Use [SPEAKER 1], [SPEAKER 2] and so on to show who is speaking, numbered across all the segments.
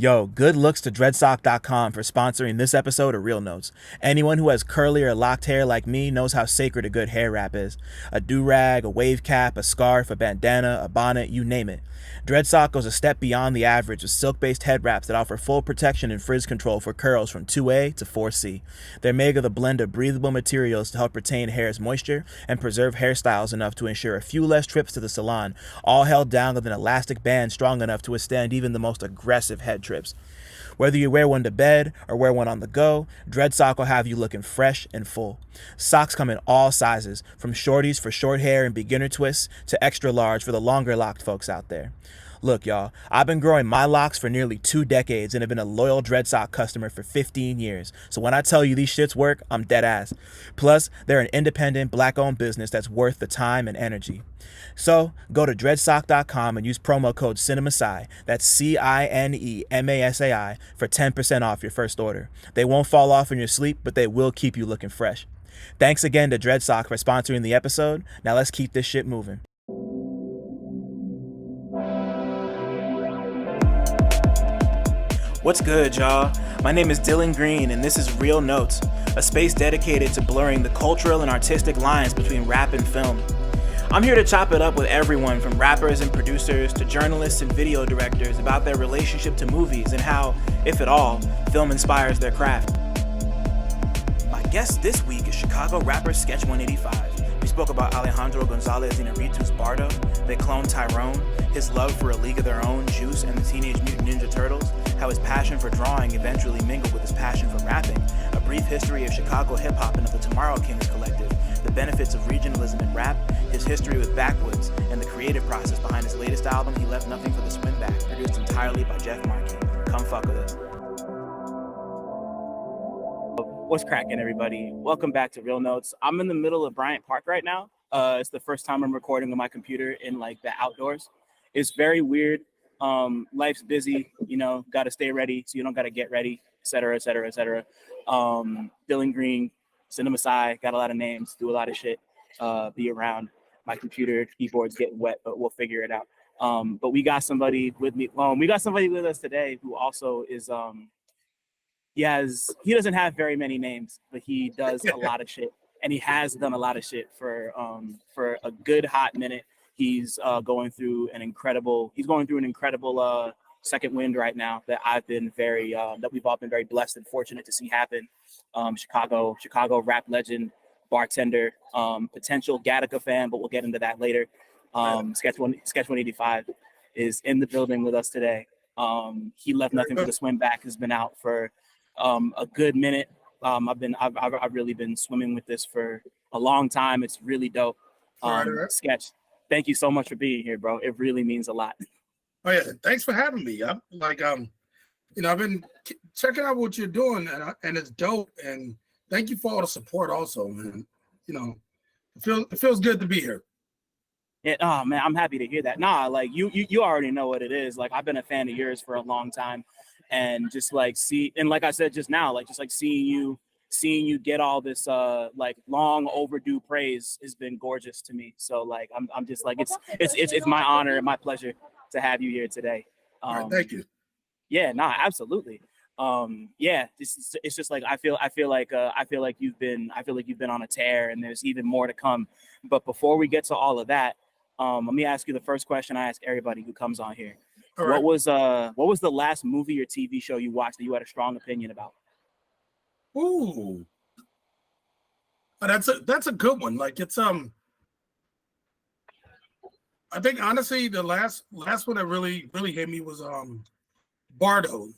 [SPEAKER 1] Yo, good looks to dreadsock.com for sponsoring this episode of Real Notes. Anyone who has curly or locked hair like me knows how sacred a good hair wrap is. A do-rag, a wave cap, a scarf, a bandana, a bonnet, you name it. Dreadsock goes a step beyond the average with silk-based head wraps that offer full protection and frizz control for curls from 2A to 4C. They're made of a blend of breathable materials to help retain hair's moisture and preserve hairstyles enough to ensure a few less trips to the salon, all held down with an elastic band strong enough to withstand even the most aggressive head trips. Whether you wear one to bed or wear one on the go, Dreadsock will have you looking fresh and full. Socks come in all sizes, from shorties for short hair and beginner twists to extra large for the longer locked folks out there. Look, y'all, I've been growing my locks for nearly 2 decades and have been a loyal Dreadsock customer for 15 years. So when I tell you these shits work, I'm dead ass. Plus, they're an independent, black-owned business that's worth the time and energy. So go to dreadsock.com and use promo code CineMasai, that's CineMasai, for 10% off your first order. They won't fall off in your sleep, but they will keep you looking fresh. Thanks again to Dreadsock for sponsoring the episode. Now let's keep this shit moving. What's good, y'all? My name is Dylan Green, and this is Real Notes, a space dedicated to blurring the cultural and artistic lines between rap and film. I'm here to chop it up with everyone from rappers and producers to journalists and video directors about their relationship to movies and how, if at all, film inspires their craft. My guest this week is Chicago rapper SKECH185. We spoke about Alejandro Gonzalez Inarritu's Bardo, the Cloned Tyrone, his love for A League of Their Own, Juice, and the Teenage Mutant Ninja Turtles, how his passion for drawing eventually mingled with his passion for rapping, a brief history of Chicago hip-hop and of the Tomorrow Kings Collective, the benefits of regionalism in rap, his history with Backwoodz, and the creative process behind his latest album, He Left Nothing for the Swim Back, produced entirely by Jeff Markey. Come fuck with us. What's cracking, everybody? Welcome back to Real Notes. I'm in the middle of Bryant Park right now. It's the first time I'm recording on my computer in like the outdoors. It's very weird. Life's busy, you know, got to stay ready, so you don't got to get ready, et cetera, et cetera, et cetera. Dylan Green, CineMasai, got a lot of names, do a lot of shit, be around. My computer keyboard's getting wet, but we'll figure it out. But we got somebody with me. We got somebody with us today who also is he doesn't have very many names, but he does a lot of shit, and he has done a lot of shit for a good hot minute. He's going through an incredible second wind right now that I've been that we've all been very blessed and fortunate to see happen. Chicago rap legend, bartender, potential Gattaca fan, but we'll get into that later. SKECH185 is in the building with us today. He Left Nothing for the Swim Back has been out for a good minute. I've really been swimming with this for a long time. It's really dope. Sketch, thank you so much for being here, bro. It really means a lot.
[SPEAKER 2] Oh yeah, thanks for having me. I'm like, I've been checking out what you're doing, and it's dope. And thank you for all the support, also, man. You know, it feels good to be here.
[SPEAKER 1] Yeah, oh man, I'm happy to hear that. Nah, like you already know what it is. Like I've been a fan of yours for a long time, and just like like I said just now, like just like seeing you get all this like long overdue praise has been gorgeous to me. So like I'm just like it's my honor and my pleasure to have you here today.
[SPEAKER 2] All right, thank you.
[SPEAKER 1] Yeah, nah, absolutely. Yeah, it's just like I feel like you've been on a tear, and there's even more to come. But before we get to all of that, let me ask you the first question I ask everybody who comes on here.
[SPEAKER 2] All right.
[SPEAKER 1] What was the last movie or TV show you watched that you had a strong opinion about?
[SPEAKER 2] Ooh, that's a good one. Like it's I think honestly the last one that really hit me was Bardo.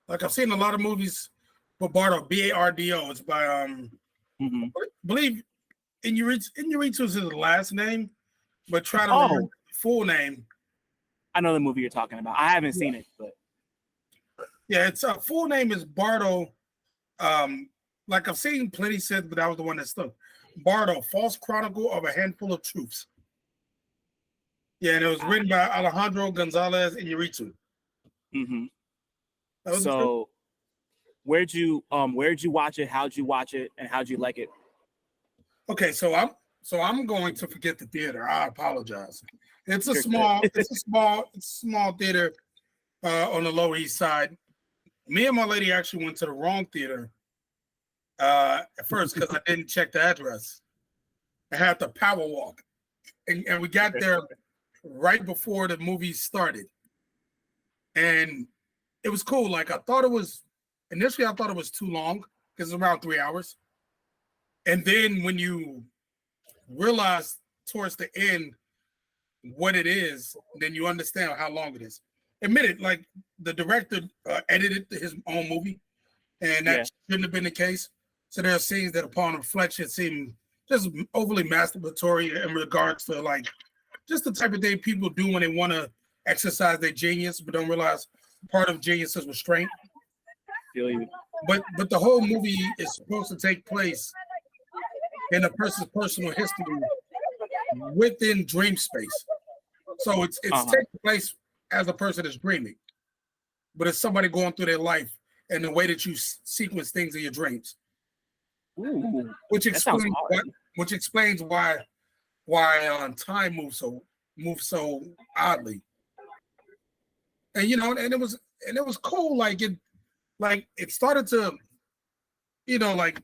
[SPEAKER 2] Like I've seen a lot of movies for Bardo, Bardo. It's by I believe Inarritu is his last name, but try to remember the full name.
[SPEAKER 1] I know the movie you're talking about. I haven't seen it, but
[SPEAKER 2] yeah, its full name is Bardo. Like I've seen plenty said, but that was the one that stuck. Bardo, False Chronicle of a Handful of Truths. Yeah, and it was written by Alejandro Gonzalez Inarritu.
[SPEAKER 1] So where'd you watch it? How'd you watch it? And how'd you like it?
[SPEAKER 2] Okay, so I'm going to forget the theater. I apologize. It's a small theater on the Lower East Side. Me and my lady actually went to the wrong theater at first because I didn't check the address. I had to power walk, and we got there right before the movie started, and it was cool. Like I thought it was initially, I thought it was too long because it's around 3 hours, and then when you realize towards the end what it is, then you understand how long it is. Admit it, like the director edited his own movie, and that shouldn't have been the case. So there are scenes that, upon reflection, seem just overly masturbatory in regards to like just the type of thing people do when they want to exercise their genius, but don't realize part of genius is restraint. But the whole movie is supposed to take place in a person's personal history within dream space. So it's taking place as a person is dreaming, but it's somebody going through their life and the way that you sequence things in your dreams.
[SPEAKER 3] Ooh,
[SPEAKER 2] which explains why time moves so oddly. And you know, and it was cool. Like it started to, you know, like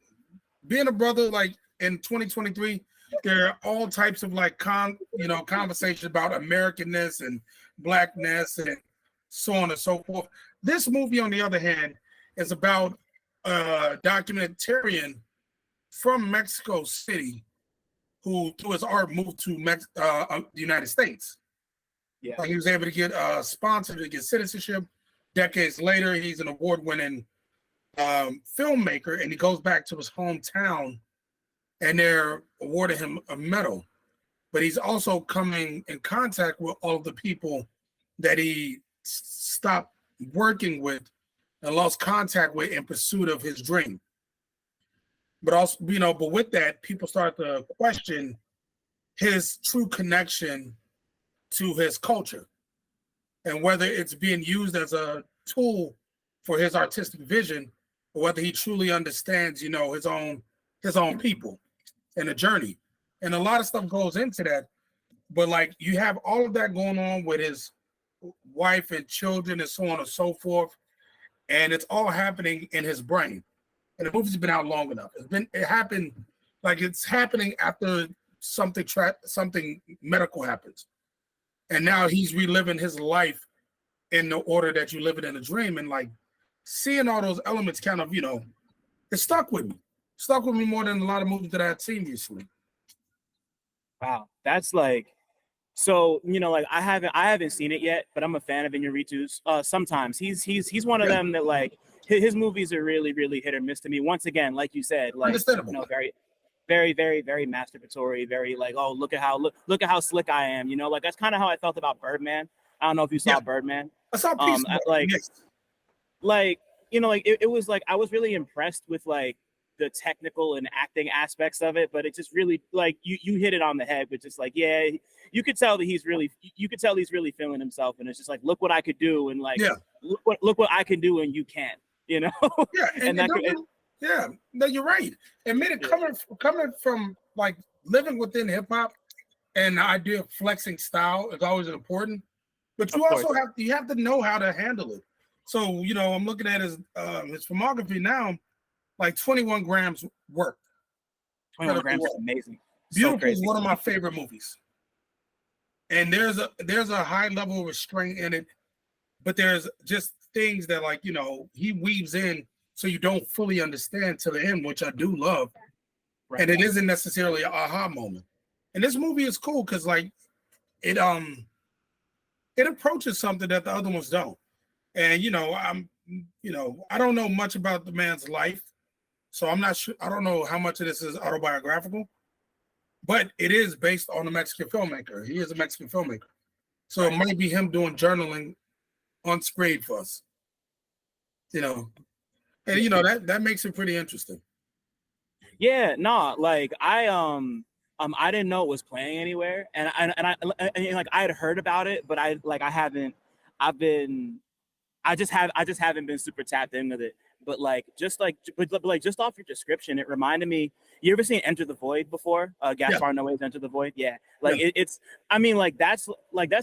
[SPEAKER 2] being a brother. Like in 2023, there are all types of like conversations about Americanness and blackness and so on and so forth. This movie, on the other hand, is about a documentarian from Mexico City who, through his art, moved to the United States.
[SPEAKER 3] Yeah,
[SPEAKER 2] he was able to get sponsored to get citizenship. Decades later, he's an award-winning filmmaker, and he goes back to his hometown, and they're awarding him a medal. But he's also coming in contact with all of the people that he stopped working with and lost contact with in pursuit of his dream. But also, you know, but with that, people start to question his true connection to his culture and whether it's being used as a tool for his artistic vision, or whether he truly understands, you know, his own people and the journey. And a lot of stuff goes into that. But like you have all of that going on with his wife and children and so on and so forth. And it's all happening in his brain. And the movie's been out long enough. It happened like it's happening after something medical happens. And now he's reliving his life in the order that you live it in a dream. And like seeing all those elements kind of, you know, it stuck with me. Stuck with me more than a lot of movies that I had seen recently.
[SPEAKER 3] Wow. That's like, so, you know, like I haven't seen it yet, but I'm a fan of Inarritu's. Sometimes he's one of them that like his movies are really, really hit or miss to me. Once again, like you said, like, you know, very, very, very, very masturbatory, very like, oh, look at how slick I am. You know, like that's kind of how I felt about Birdman. I don't know if you saw Birdman.
[SPEAKER 2] I saw
[SPEAKER 3] like, you know, like it was like I was really impressed with like the technical and acting aspects of it, but it just really like you hit it on the head with just like, yeah, you could tell he's really feeling himself, and it's just like, look what I could do, and like look what I can do and you can't, you know.
[SPEAKER 2] No, you're right. Admit it, coming from like living within hip hop, and the idea of flexing style is always important, but you also have to know how to handle it. So, you know, I'm looking at his filmography now, like 21 grams work.
[SPEAKER 3] 21 grams is amazing.
[SPEAKER 2] Beautiful is one of my favorite movies. And there's a high level of restraint in it, but there's just things that, like, you know, he weaves in so you don't fully understand to the end, which I do love. Right. And it isn't necessarily an aha moment. And this movie is cool because like it approaches something that the other ones don't. And you know, I don't know much about the man's life, so I'm not sure. I don't know how much of this is autobiographical, but it is based on a Mexican filmmaker. He is a Mexican filmmaker, so it might be him doing journaling on screen for us. You know, and you know that makes it pretty interesting.
[SPEAKER 3] Yeah, no, like I didn't know it was playing anywhere, and like I had heard about it, but I just haven't been super tapped into it. but like just off your description, it reminded me. You ever seen Enter the Void before? Gaspar Noé's Enter the Void. Yeah, like it's. I mean, that's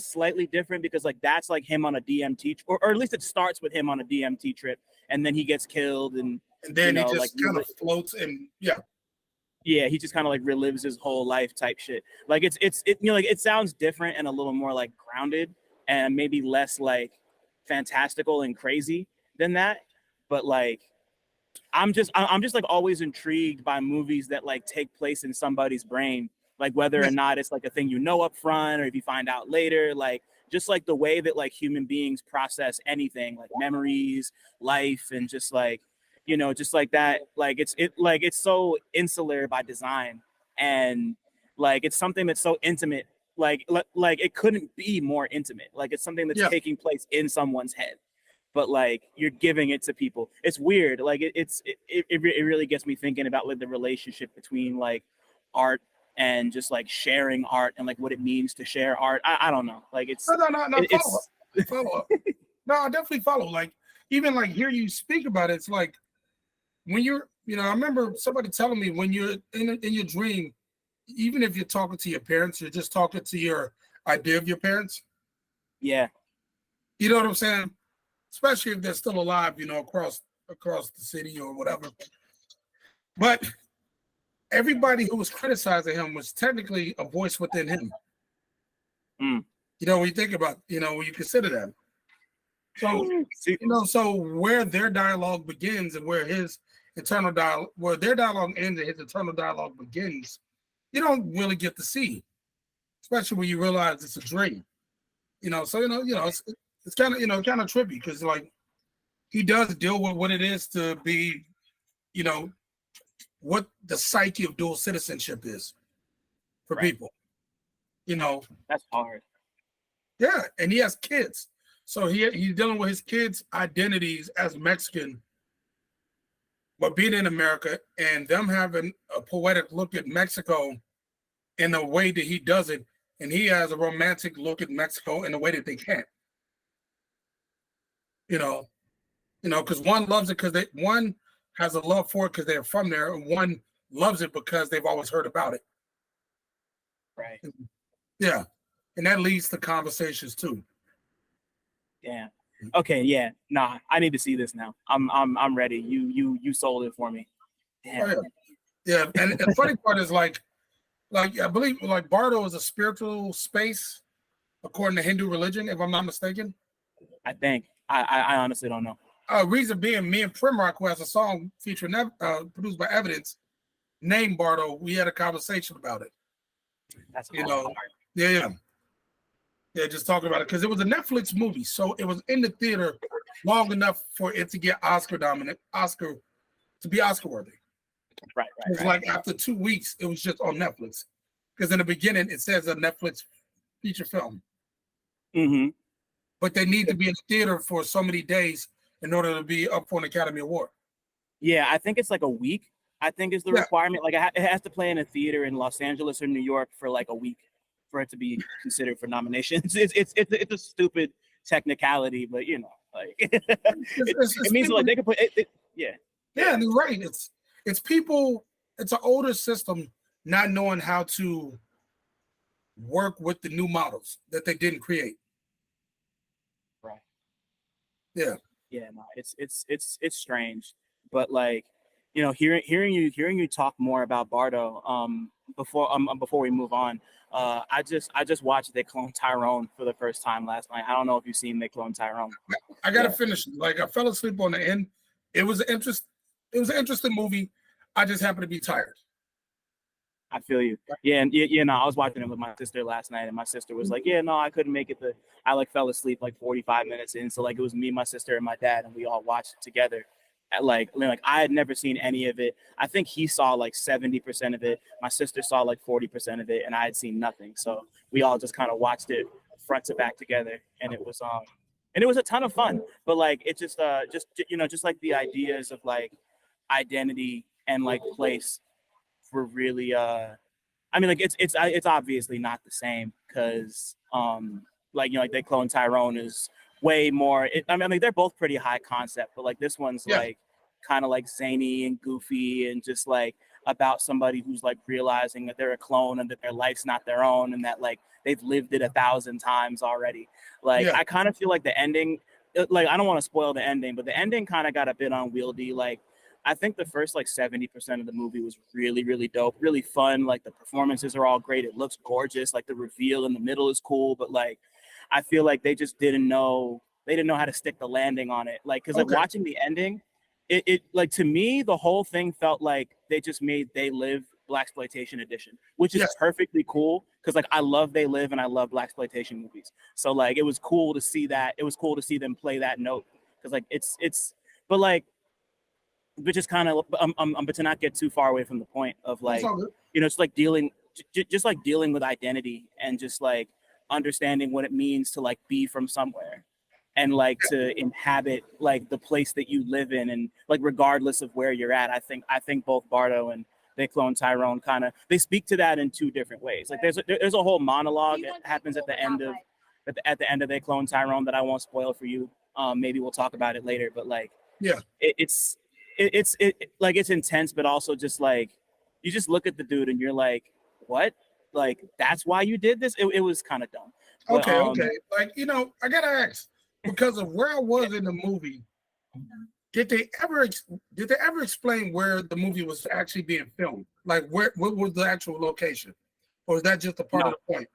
[SPEAKER 3] slightly different because like that's like him on a DMT, or at least it starts with him on a DMT trip, and then he gets killed, and
[SPEAKER 2] then
[SPEAKER 3] he
[SPEAKER 2] just
[SPEAKER 3] like,
[SPEAKER 2] kind of floats, and
[SPEAKER 3] he just kind of like relives his whole life type shit. Like it like it sounds different and a little more like grounded and maybe less like fantastical and crazy than that, but like I'm just like always intrigued by movies that like take place in somebody's brain, like whether or not it's like a thing up front or if you find out later, like just like the way that like human beings process anything, like memories, life, and just like just like that, like it's so insular by design, and like it's something that's so intimate, like it couldn't be more intimate, like it's something that's taking place in someone's head, but like you're giving it to people. It's weird. Like it really gets me thinking about like the relationship between like art and just like sharing art and like what it means to share art. I don't know. Like it's
[SPEAKER 2] follow up. No, I definitely follow. Like even like hear you speak about it. It's like when you're, I remember somebody telling me when you're in your dream, even if you're talking to your parents, you're just talking to your idea of your parents.
[SPEAKER 3] Yeah.
[SPEAKER 2] You know what I'm saying? Especially if they're still alive, across the city or whatever. But everybody who was criticizing him was technically a voice within him.
[SPEAKER 3] Mm.
[SPEAKER 2] When you think about, when you consider that. So, so where their dialogue begins and where his internal dialogue, where their dialogue ends and his internal dialogue begins, you don't really get to see, especially when you realize it's a dream. So it's kind of kind of trippy because like he does deal with what it is to be, what the psyche of dual citizenship is for people.
[SPEAKER 3] That's hard.
[SPEAKER 2] Yeah, and he has kids, so he's dealing with his kids' identities as Mexican, but being in America and them having a poetic look at Mexico in the way that he does it, and he has a romantic look at Mexico in the way that they can't. Because one loves it because one has a love for it because they're from there, and one loves it because they've always heard about it.
[SPEAKER 3] Right.
[SPEAKER 2] Yeah, and that leads to conversations too.
[SPEAKER 3] Yeah. Okay. Yeah. Nah. I need to see this now. I'm ready. You sold it for me. Damn.
[SPEAKER 2] Oh, yeah. And the funny part is like I believe like Bardo is a spiritual space according to Hindu religion, if I'm not mistaken.
[SPEAKER 3] I think. I honestly don't know.
[SPEAKER 2] Reason being, me and Primrock, who has a song featuring produced by Evidence, named Bardo, we had a conversation about it.
[SPEAKER 3] That's hard.
[SPEAKER 2] Yeah, just talking about it because it was a Netflix movie, so it was in the theater long enough for it to get Oscar to be Oscar worthy.
[SPEAKER 3] Right.
[SPEAKER 2] It's like after 2 weeks, it was just on Netflix because in the beginning it says a Netflix feature film.
[SPEAKER 3] Mm-hmm.
[SPEAKER 2] But they need to be in the theater for so many days in order to be up for an Academy Award.
[SPEAKER 3] Yeah, I think it's like a week. I think is the requirement. Like it has to play in a theater in Los Angeles or New York for like a week for it to be considered for nominations. It's a stupid technicality, but like it means like they could put it. Yeah,
[SPEAKER 2] and you're right. It's people. It's an older system not knowing how to work with the new models that they didn't create.
[SPEAKER 3] Right.
[SPEAKER 2] Yeah.
[SPEAKER 3] Yeah. No, it's strange, but like hearing you talk more about Bardo before we move on, I just watched They Cloned Tyrone for the first time last night. I don't know if you've seen They Cloned Tyrone.
[SPEAKER 2] I gotta finish it. Like I fell asleep on the end. It was an interesting movie. I just happened to be tired.
[SPEAKER 3] I feel you. Yeah, and no, I was watching it with my sister last night, and my sister was like, "Yeah, no, I couldn't make it." I like fell asleep like 45 minutes in, so like it was me, my sister, and my dad, and we all watched it together. Like I had never seen any of it. I think he saw like 70% of it. My sister saw like 40% of it, and I had seen nothing. So we all just kind of watched it front to back together, and it was a ton of fun. But like it just like the ideas of like identity and like place were really I mean like it's obviously not the same because like They Cloned Tyrone is way more I mean like they're both pretty high concept, but like this one's like kind of like zany and goofy and just like about somebody who's like realizing that they're a clone and that their life's not their own and that like they've lived it 1,000 times already. Like I kind of feel like the ending, like I don't want to spoil the ending, but the ending kind of got a bit unwieldy. Like I think the first like 70% of the movie was really, really dope, really fun. Like the performances are all great. It looks gorgeous. Like the reveal in the middle is cool, but like I feel like they just didn't know how to stick the landing on it. Like, cause like watching the ending, it like to me, the whole thing felt like they just made They Live Blaxploitation edition, which is perfectly cool. Cause like I love They Live and I love Blaxploitation movies. So like it was cool to see that. It was cool to see them play that note. Cause like but just kind of but to not get too far away from the point of like, you know, it's like dealing with identity and just like understanding what it means to like be from somewhere and like to inhabit like the place that you live in and like regardless of where you're at. I think both Bardo and They Cloned Tyrone kind of they speak to that in two different ways. Like there's a whole monologue that happens at the end of They Cloned Tyrone that I won't spoil for you. Maybe we'll talk about it later, but like it's like it's intense, but also just like you just look at the dude and you're like, what? Like that's why you did this? It was kind of dumb. But,
[SPEAKER 2] okay. Like, you know, I gotta ask, because of where I was in the movie, did they ever explain where the movie was actually being filmed? Like what was the actual location? Or is that just a part of the point?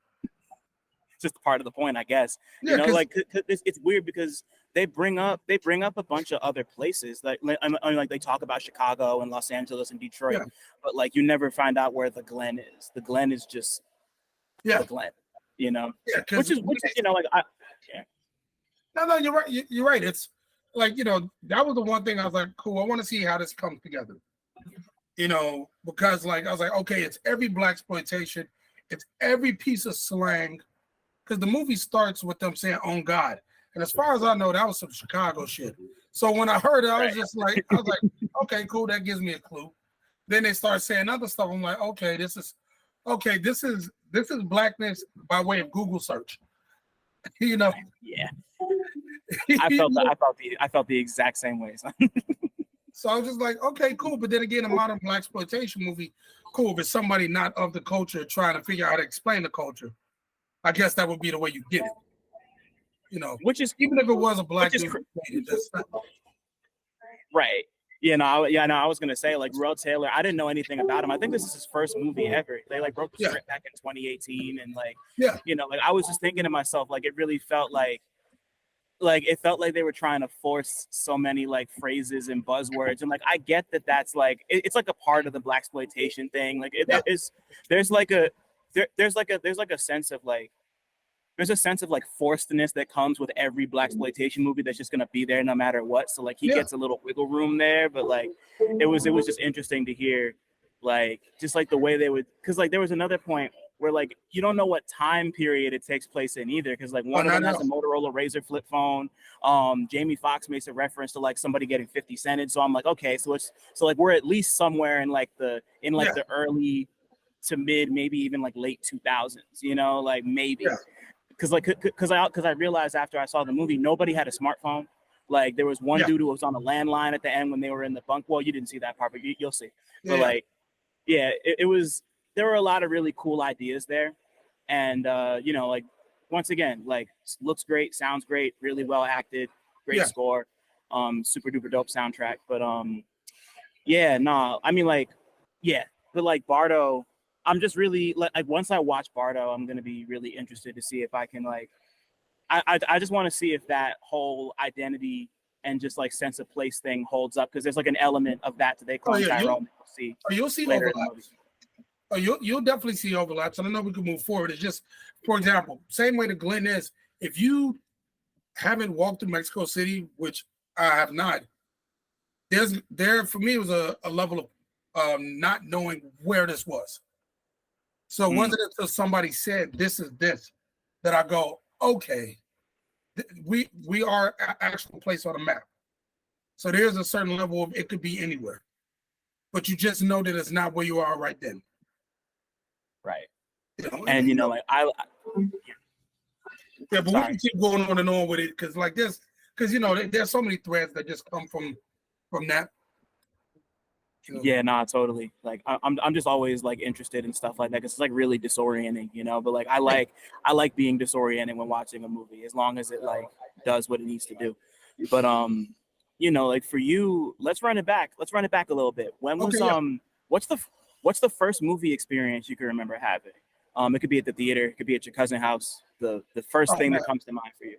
[SPEAKER 3] Just part of the point, I guess. You know, like it's weird because they bring up a bunch of other places. Like they talk about Chicago and Los Angeles and Detroit, but like you never find out where the Glen is. The Glen is just the Glen, you know. Which is you know like
[SPEAKER 2] No, you're right. You're right. It's like, you know, that was the one thing I was like, cool. I want to see how this comes together. You know, because like I was like, okay, it's every blaxploitation, it's every piece of slang. Because the movie starts with them saying "on God," and as far as I know, that was some Chicago shit. So when I heard it, I was just like, okay, cool, that gives me a clue. Then they start saying other stuff. I'm like, okay, this is blackness by way of Google search. You know?
[SPEAKER 3] Yeah. I felt the exact same way.
[SPEAKER 2] So I was just like, okay, cool. But then again, a modern blaxploitation movie, cool. If it's somebody not of the culture trying to figure out how to explain the culture, I guess that would be the way you get it. You know,
[SPEAKER 3] which is
[SPEAKER 2] even if it was a black dude,
[SPEAKER 3] right. You know, I was gonna say like Real Taylor. I didn't know anything about him. I think this is his first movie ever. They like wrote the script back in 2018, and like you know, like I was just thinking to myself, like it really felt like it felt like they were trying to force so many like phrases and buzzwords, and like I get that that's like it's like a part of the blaxploitation thing. Like there's a sense of like there's a sense of like forcedness that comes with every blaxploitation movie that's just gonna be there no matter what. So like he gets a little wiggle room there, but like it was just interesting to hear like just like the way they would, because like there was another point where like you don't know what time period it takes place in either, because like one of them has a Motorola Razr flip phone. Jamie Foxx makes a reference to like somebody getting 50 cented, so I'm like, okay, so like we're at least somewhere in like the early to mid, maybe even like late 2000s, you know, like maybe because I realized after I saw the movie, nobody had a smartphone. Like there was one dude who was on a landline at the end when they were in the bunk. Well, you didn't see that part, but you'll see. But like, it was, there were a lot of really cool ideas there. And, you know, like, once again, like looks great, sounds great, really well acted, great score, super duper dope soundtrack. But but like Bardo, I'm just really like once I watch Bardo, I'm gonna be really interested to see if I can like I just want to see if that whole identity and just like sense of place thing holds up, because there's like an element of that to They Cloned Tyrone.
[SPEAKER 2] You'll see overlaps. You'll definitely see overlaps. And I know we can move forward. It's just, for example, same way the Glen is, if you haven't walked through Mexico City, which I have not, there for me was a level of not knowing where this was. So it wasn't until somebody said this is this that I go, okay, we are actually placed on a map. So there's a certain level of it could be anywhere, but you just know that it's not where you are right then.
[SPEAKER 3] Right. You know, and you know, like
[SPEAKER 2] but we can keep going on with it, because like this, because you know, there's so many threads that just come from that. You know?
[SPEAKER 3] Yeah, nah, totally. Like I'm just always like interested in stuff like that. 'Cause it's like really disorienting, you know. But like I like being disoriented when watching a movie, as long as it like does what it needs to do. But you know, like for you, let's run it back. Let's run it back a little bit. When was
[SPEAKER 2] Okay, yeah.
[SPEAKER 3] what's the first movie experience you can remember having? It could be at the theater, it could be at your cousin's house. The first
[SPEAKER 2] Oh,
[SPEAKER 3] thing
[SPEAKER 2] man.
[SPEAKER 3] that comes to mind for you.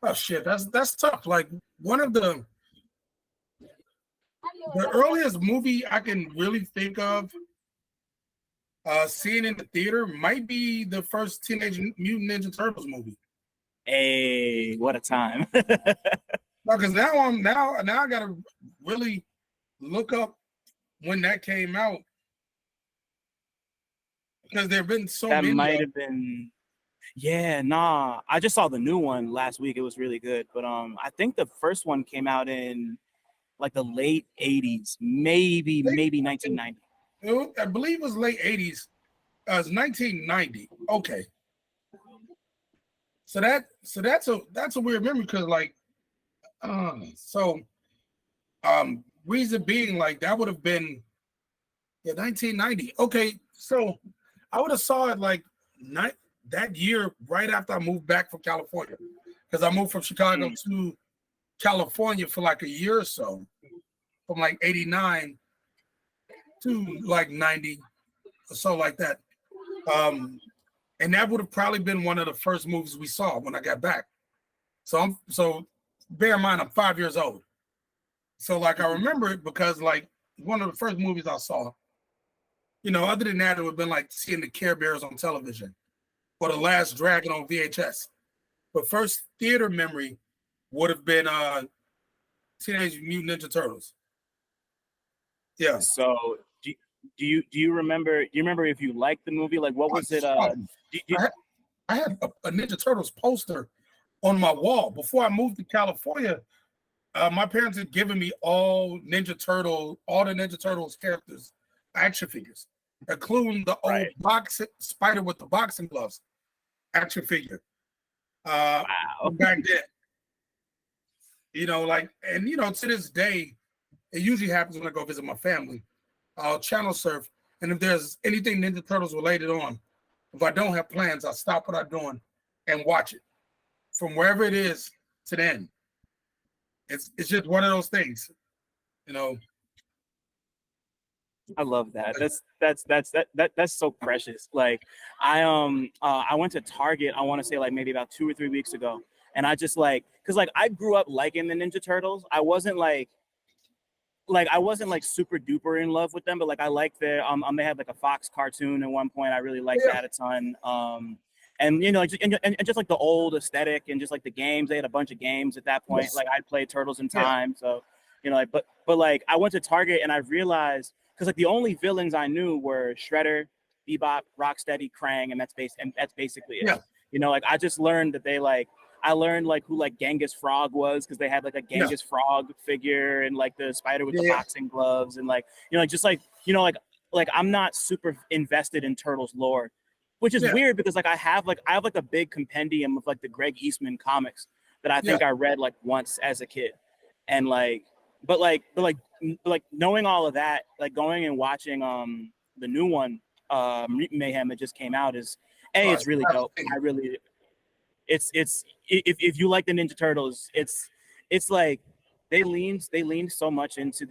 [SPEAKER 2] Oh shit, that's tough. Like one of the earliest movie I can really think of seeing in the theater might be the first Teenage Mutant Ninja Turtles movie.
[SPEAKER 3] Hey, what a time.
[SPEAKER 2] No, because now I gotta really look up when that came out, because there have been so
[SPEAKER 3] That
[SPEAKER 2] many.
[SPEAKER 3] might have been, yeah, nah. I just saw the new one last week. It was really good. But I think the first one came out in like the late 80s, maybe 1990.
[SPEAKER 2] I believe it was late 80s. It was 1990. Okay. So that's a weird memory, because like reason being, like that would have been 1990. Okay, so I would have saw it like that year, right after I moved back from California, because I moved from Chicago to California for like a year or so, from like 89 to like 90 or so, like that. And that would have probably been one of the first movies we saw when I got back. So bear in mind, I'm 5 years old. So like I remember it because like one of the first movies I saw. You know, other than that, it would have been like seeing the Care Bears on television or The Last Dragon on VHS. But first theater memory would have been Teenage Mutant Ninja Turtles. Yeah.
[SPEAKER 3] So do you remember? Do you remember if you liked the movie? Like, what was it?
[SPEAKER 2] I had a Ninja Turtles poster on my wall before I moved to California. My parents had given me all the Ninja Turtles characters, action figures, including the old boxing spider with the boxing gloves action figure.
[SPEAKER 3] Wow.
[SPEAKER 2] Back then, you know, like, and you know, to this day, it usually happens when I go visit my family. I'll channel surf, and if there's anything Ninja Turtles related on, if I don't have plans, I'll stop what I'm doing and watch it from wherever it is to the end. It's just one of those things, you know.
[SPEAKER 3] I love that. That's so precious. Like I went to Target, I want to say like maybe about 2 or 3 weeks ago, and I just like, because like I grew up liking the Ninja Turtles. I wasn't like super duper in love with them, but like I liked their they had like a Fox cartoon at one point. I really liked that a ton. And you know, and just like the old aesthetic and just like the games, they had a bunch of games at that point. Like I'd played Turtles in Time, so you know, like but like I went to Target and I realized, because like the only villains I knew were Shredder, Bebop, Rocksteady, Krang, and that's basically it. You know, like I just learned that I learned like who like Genghis Frog was, because they had like a Genghis Frog figure, and like the spider with the boxing gloves, and like, you know, just like, you know, like I'm not super invested in Turtles lore, which is weird, because like I have like a big compendium of like the Greg Eastman comics that I think I read like once as a kid, and like but knowing all of that, like going and watching the new one, Mayhem, that just came out, is it's really dope. It's if you like the Ninja Turtles, it's like they leaned so much into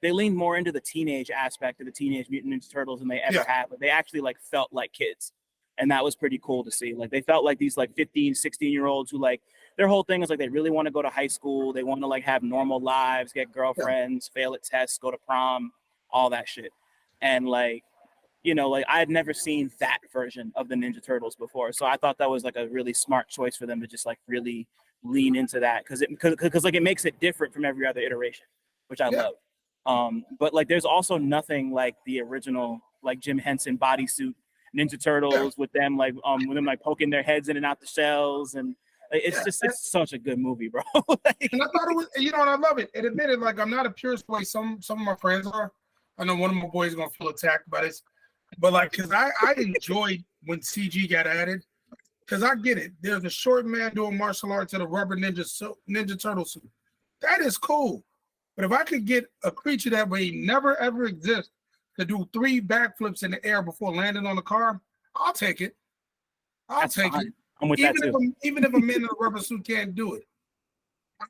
[SPEAKER 3] they leaned more into the teenage aspect of the Teenage Mutant Ninja Turtles than they ever have, but they actually like felt like kids, and that was pretty cool to see. Like they felt like these like 15, 16-year-olds who like, their whole thing is like they really want to go to high school, they want to like have normal lives, get girlfriends, fail at tests, go to prom, all that shit. And like, you know, like I had never seen that version of the Ninja Turtles before, so I thought that was like a really smart choice for them to just like really lean into that, because like it makes it different from every other iteration, which I love. But like there's also nothing like the original like Jim Henson bodysuit Ninja Turtles with them like poking their heads in and out the shells, and it's such a good movie, bro. Like,
[SPEAKER 2] and I thought it was, you know, and I love it. And admitted, like, I'm not a purist the way some of my friends are. I know one of my boys is gonna feel attacked by this, but like, because I enjoyed when CG got added, because I get it. There's a short man doing martial arts in a rubber ninja turtle suit. That is cool. But if I could get a creature that may never ever exist to do 3 backflips in the air before landing on the car, I'll take it. I'll take it.
[SPEAKER 3] I'm with that too.
[SPEAKER 2] Even if a man in a rubber suit can't do it,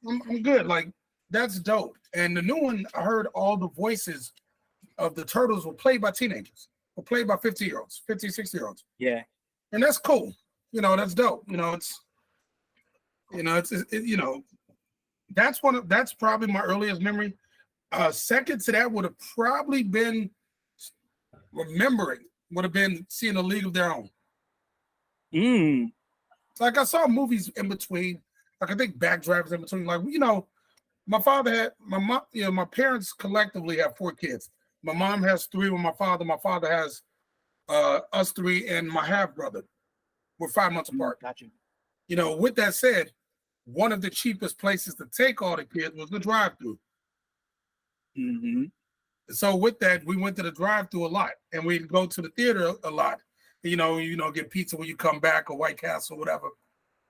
[SPEAKER 2] I'm good. Like, that's dope. And the new one, I heard all the voices of the turtles were played by teenagers, were played by 50-year-olds, 50, 60-year-olds.
[SPEAKER 3] Yeah.
[SPEAKER 2] And that's cool. That's dope. That's probably my earliest memory. Second to that would have probably been seeing A League of Their Own. Like, I saw movies in between. Like, I think Backdraft in between. Like, my father had my mom. My parents collectively have 4 kids. My mom has 3 with my father. My father has us 3 and my half brother. We're 5 months apart.
[SPEAKER 3] Gotcha.
[SPEAKER 2] With that said, one of the cheapest places to take all the kids was the drive-through. So with that, we went to the drive-through a lot, and we'd go to the theater a lot. Get pizza when you come back, or White Castle, whatever.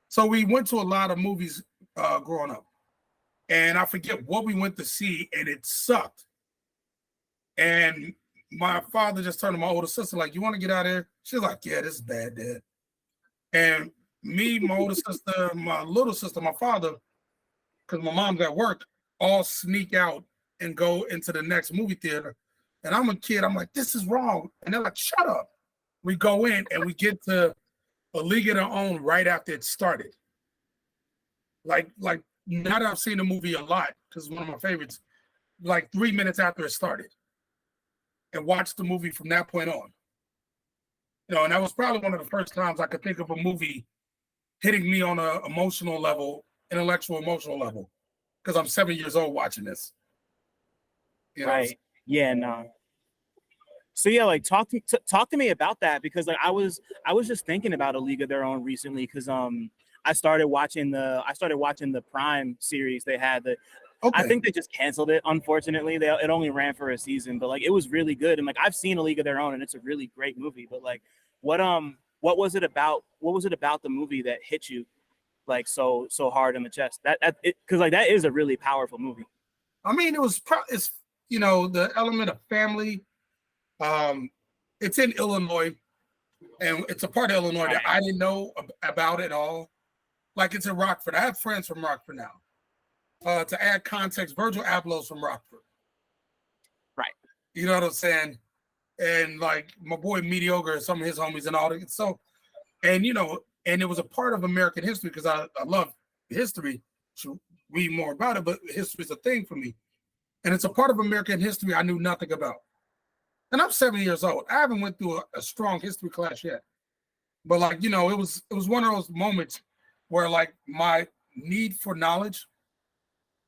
[SPEAKER 2] So we went to a lot of movies growing up, and I forget what we went to see, and it sucked. And my father just turned to my older sister, like, "You want to get out of here?" She's like, "Yeah, this is bad, Dad." And me, my older sister, my little sister, my father, because my mom's at work, all sneak out and go into the next movie theater. And I'm a kid. I'm like, "This is wrong." And they're like, "Shut up." We go in and we get to A League of Their Own right after it started. Like now that I've seen the movie a lot, because it's one of my favorites, like 3 minutes after it started, and watched the movie from that point on. And that was probably one of the first times I could think of a movie hitting me on an emotional level, intellectual emotional level, because I'm 7 years old watching this.
[SPEAKER 3] Right. Yeah, no. So yeah, like talk to me about that, because like I was just thinking about A League of Their Own recently, because I started watching the Prime series they had. I think they just canceled it, unfortunately. It only ran for a season, but like it was really good. And like I've seen A League of Their Own, and it's a really great movie. But like what was it about the movie that hit you like so hard in the chest? Because like that is a really powerful movie.
[SPEAKER 2] I mean, it's the element of family. It's in Illinois, and it's a part of Illinois that I didn't know about at all. Like, it's in Rockford. I have friends from Rockford now. To add context, Virgil Abloh's from Rockford.
[SPEAKER 3] Right.
[SPEAKER 2] You know what I'm saying? And like my boy Mediocre, some of his homies and all that. So, and it was a part of American history, because I love history. Should read more about it, but history is a thing for me. And it's a part of American history I knew nothing about. And I'm 7 years old. I haven't went through a strong history class yet. But like, it was one of those moments where like my need for knowledge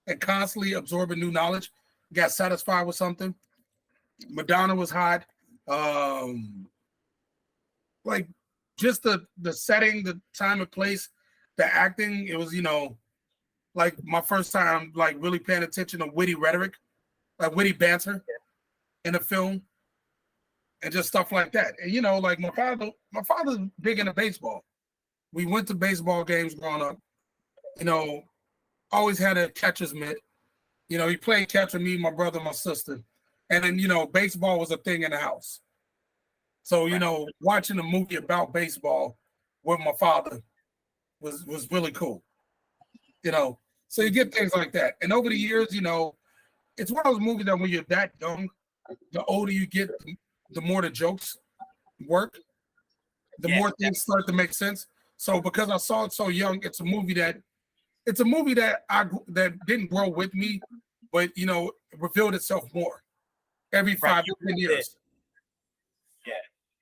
[SPEAKER 2] and constantly absorbing new knowledge got satisfied with something. Madonna was hot. Like just the setting, the time and place, the acting, it was, like my first time like really paying attention to witty rhetoric, like witty banter in a film. And just stuff like that. And like my father's big into baseball. We went to baseball games growing up. Always had a catcher's mitt. He played catch with me, my brother, my sister. And then, baseball was a thing in the house. So, watching a movie about baseball with my father was really cool. So you get things like that. And over the years, it's one of those movies that when you're that young, the older you get, the more the jokes work, the more things start to make sense. So because I saw it so young, it's a movie that that didn't grow with me, but it revealed itself more every 5 to 10 years.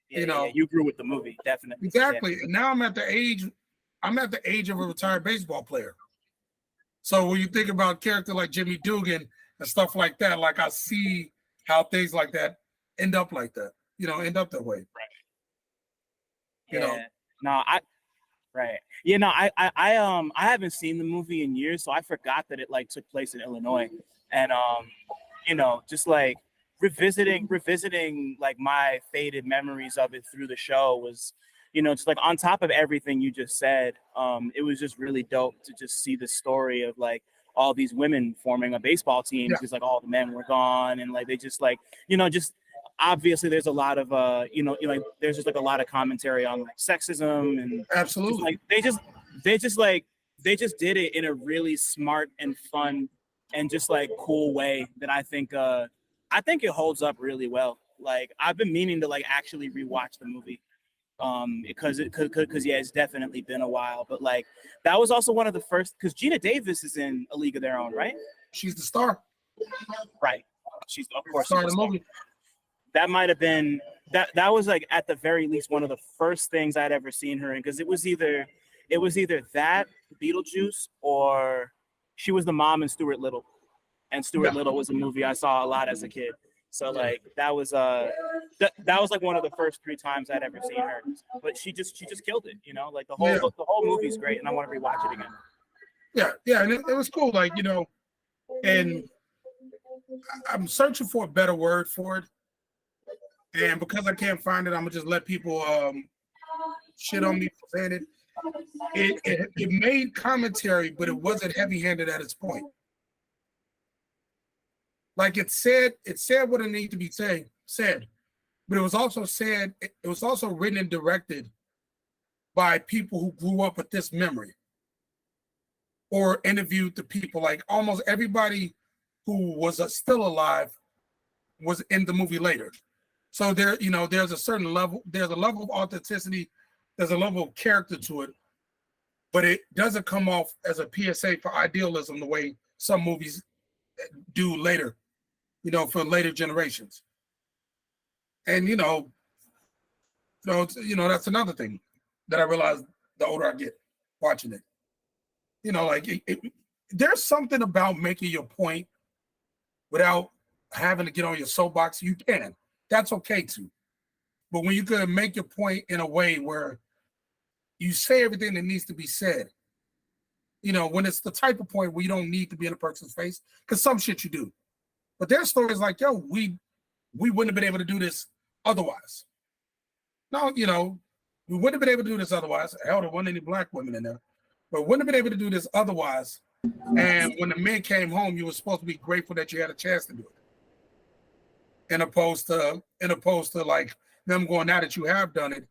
[SPEAKER 3] You grew with the movie, definitely.
[SPEAKER 2] Exactly. And now I'm at the age of a retired baseball player. So when you think about a character like Jimmy Dugan and stuff like that, like I see how things like that end up like that, end up that way.
[SPEAKER 3] Right. I haven't seen the movie in years, so I forgot that it like took place in Illinois. And just like revisiting like my faded memories of it through the show was, just like on top of everything you just said, it was just really dope to just see the story of like all these women forming a baseball team because like all the men were gone, and like they just like, you know, just obviously there's a lot of like there's just like a lot of commentary on like sexism and
[SPEAKER 2] absolutely
[SPEAKER 3] just, like they just did it in a really smart and fun and just like cool way that I think it holds up really well. Like I've been meaning to like actually rewatch the movie because yeah, it's definitely been a while, but like that was also one of the first, because Gina Davis is in A League of Their Own, right?
[SPEAKER 2] She's the star,
[SPEAKER 3] right? She's of course
[SPEAKER 2] star of the movie.
[SPEAKER 3] That might have been that was like at the very least one of the first things I'd ever seen her in, because it was either that, Beetlejuice, or she was the mom in Stuart Little, and Stuart Little was a movie I saw a lot as a kid. So like that was that was like one of the first 3 times I'd ever seen her, but she just killed it, you know, like the whole movie's great, and I want to rewatch it again.
[SPEAKER 2] Yeah, and it was cool, like, you know, and I'm searching for a better word for it, and because I can't find it, I'm gonna just let people shit on me for saying it. It made commentary, but it wasn't heavy-handed at its point. Like it said what it needed to be said, but it was also said, it was also written and directed by people who grew up with this memory or interviewed the people. Like almost everybody who was still alive was in the movie later. So there, you know, there's a certain level, there's a level of authenticity, there's a level of character to it, but it doesn't come off as a PSA for idealism the way some movies do later, you know, for later generations. And you know, that's another thing that I realized the older I get watching it. You know, like there's something about making your point without having to get on your soapbox. You can. That's okay too. But when you could make your point in a way where you say everything that needs to be said, you know, when it's the type of point where you don't need to be in a person's face, because some shit you do. But there's stories like, yo, we wouldn't have been able to do this otherwise. No, you know, we wouldn't have been able to do this otherwise. Hell, there wasn't any black women in there. But wouldn't have been able to do this otherwise. And when the men came home, you were supposed to be grateful that you had a chance to do it. In opposed to like them going, now that you have done it,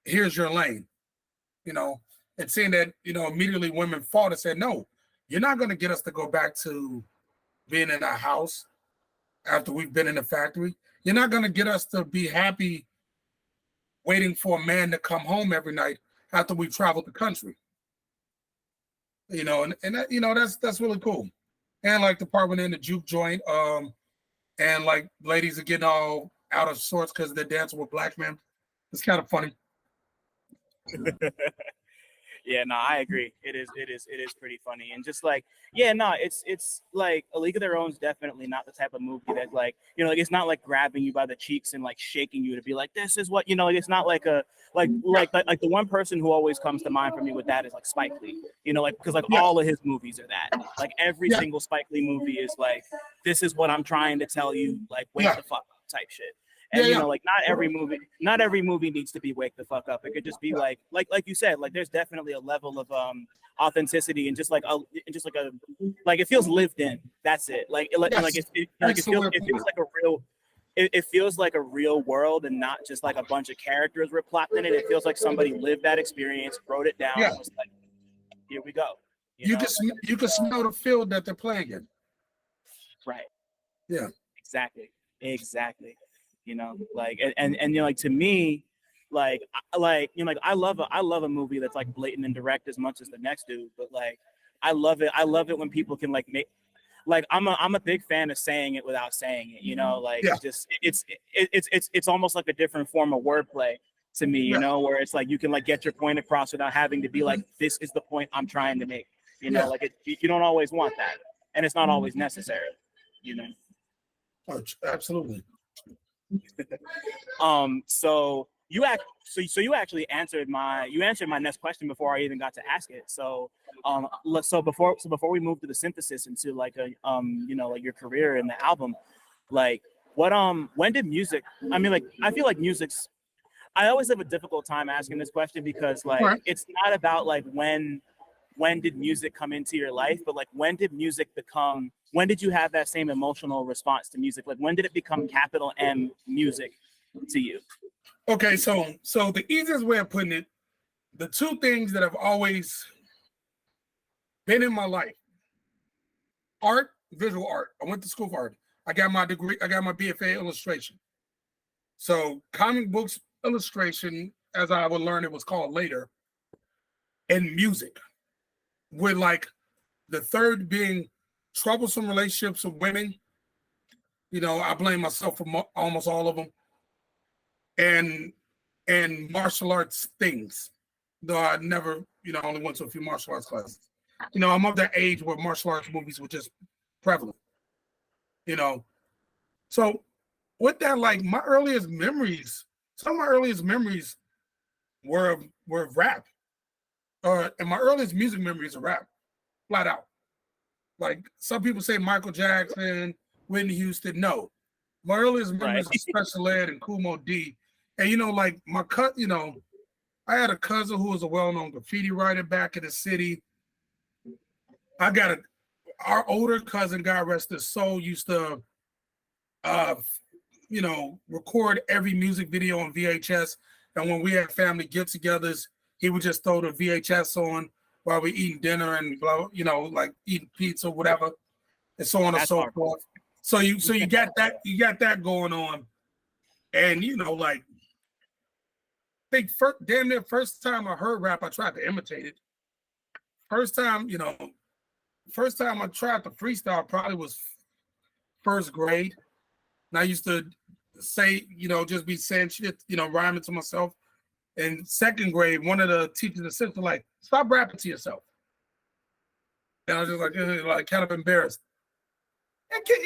[SPEAKER 2] here's your lane. You know, and seeing that, you know, immediately women fought and said, no, you're not going to get us to go back to being in our house after we've been in the factory. You're not going to get us to be happy waiting for a man to come home every night after we've traveled the country. You know, and that, you know, that's really cool. And like the part when they're in the juke joint, and like ladies are getting all out of sorts because they're dancing with black men. It's kind of funny.
[SPEAKER 3] Yeah, no, I agree. It is pretty funny. And just like, yeah, no, it's like A League of Their Own is definitely not the type of movie that, like, you know, like it's not like grabbing you by the cheeks and like shaking you to be like, this is what, you know, like it's not like a like the one person who always comes to mind for me with that is like Spike Lee, you know, like because like all of his movies are that. Like every single Spike Lee movie is like, this is what I'm trying to tell you, like wake the fuck up type shit. And you know, like not every movie needs to be wake the fuck up. It could just be like you said, like there's definitely a level of authenticity and just like it feels lived in. That's it. It feels like a real world and not just like a bunch of characters were plopped in it. It feels like somebody lived that experience, wrote it down, and was like, here we go. You
[SPEAKER 2] can smell the field that they're playing in. Right. Yeah.
[SPEAKER 3] Exactly. You know, like and you know, like to me, like you know, like I love a movie that's like blatant and direct as much as the next dude, but like I love it when people can like make, like I'm a big fan of saying it without saying it, you know, like it's almost like a different form of wordplay to me, you know, where it's like you can like get your point across without having to be like, this is the point I'm trying to make, you know, like you don't always want that, and it's not always necessary, you know.
[SPEAKER 2] Oh, absolutely.
[SPEAKER 3] So you actually answered my next question before I even got to ask it. So before we move to the synthesis into like a you know, like your career and the album, like what when did music, I mean, like I feel like I always have a difficult time asking this question because like it's not about like when when did music come into your life, but like when did you have that same emotional response to music? Like when did it become capital M music to you?
[SPEAKER 2] Okay, so the easiest way of putting it, the two things that have always been in my life: art, visual art. I went to school for art. I got my degree, I got my BFA illustration. So comic books illustration, as I would learn it was called later, and music, with like the third being troublesome relationships with women. I blame myself for almost all of them. And martial arts things, though I never, only went to a few martial arts classes. I'm of that age where martial arts movies were just prevalent. So with that, like my earliest memories, some of my earliest memories were rap. And my earliest music memories are rap, flat out. Like some people say Michael Jackson, Whitney Houston. No, my earliest memories are Special Ed and Kool Moe Dee. And like my I had a cousin who was a well-known graffiti writer back in the city. Our older cousin, God rest his soul, used to record every music video on VHS. And when we had family get-togethers, he would just throw the VHS on while we eating dinner and blah, like eating pizza, whatever, and so on and so forth. So you got that going on. And like I think damn near first time I heard rap, I tried to imitate it. First time I tried to freestyle probably was first grade. And I used to say, just be saying shit, rhyming to myself. In second grade, one of the teachers assisted like, stop rapping to yourself. And I was just like kind of embarrassed. And keep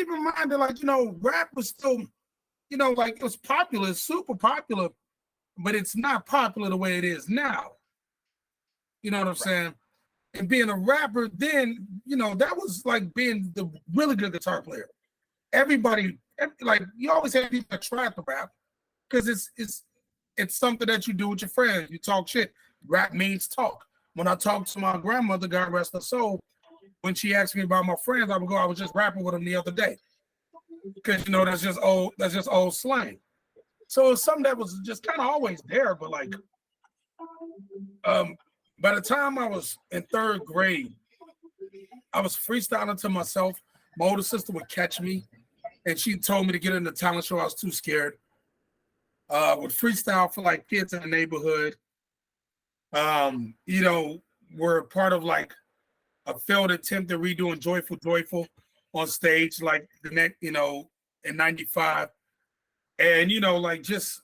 [SPEAKER 2] in mind that rap was still, like it was popular, super popular, but it's not popular the way it is now. You know what I'm saying? And being a rapper then, that was like being the really good guitar player. Everybody, like you always have people that try to rap because it's something that you do with your friends. You talk shit. Rap means talk. When I talked to my grandmother, God rest her soul, when she asked me about my friends, I was just rapping with them the other day. Because that's just old slang. So it's something that was just kind of always there, but like by the time I was in third grade, I was freestyling to myself. My older sister would catch me, and she told me to get in the talent show. I was too scared. Would freestyle for like kids in the neighborhood. We're part of like a failed attempt at redoing Joyful on stage, like the next, in '95. And like just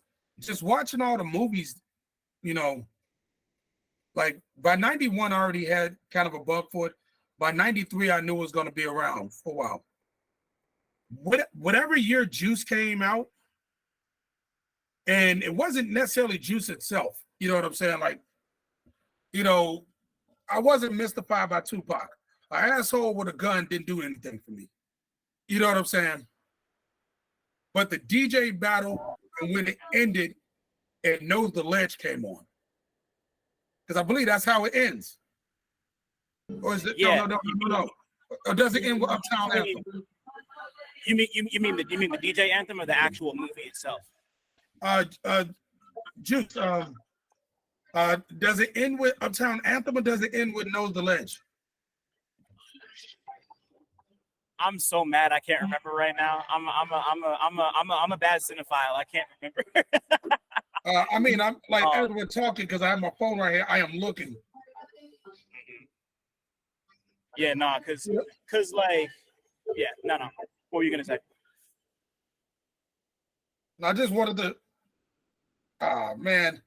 [SPEAKER 2] watching all the movies, like by '91 I already had kind of a bug for it. By '93 I knew it was going to be around for a while. Whatever year Juice came out, and it wasn't necessarily Juice itself, you know what I'm saying? Like, I wasn't mystified by Tupac. An asshole with a gun didn't do anything for me. You know what I'm saying? But the DJ battle, and when it ended, it Knows the Ledge came on. Because I believe that's how it ends. Or is it?
[SPEAKER 3] Yeah.
[SPEAKER 2] No. Or does it end with Uptown Anthem?
[SPEAKER 3] You mean the DJ anthem or the actual movie itself?
[SPEAKER 2] Juice. Does it end with Uptown Anthem or does it end with Knows the Ledge?
[SPEAKER 3] I'm so mad I can't remember right now. I'm a bad cinephile. I can't remember.
[SPEAKER 2] I'm like as we're talking, because I have my phone right here, I am looking.
[SPEAKER 3] Yeah, no, because like, yeah, no. What were you gonna say?
[SPEAKER 2] I just wanted to. Man,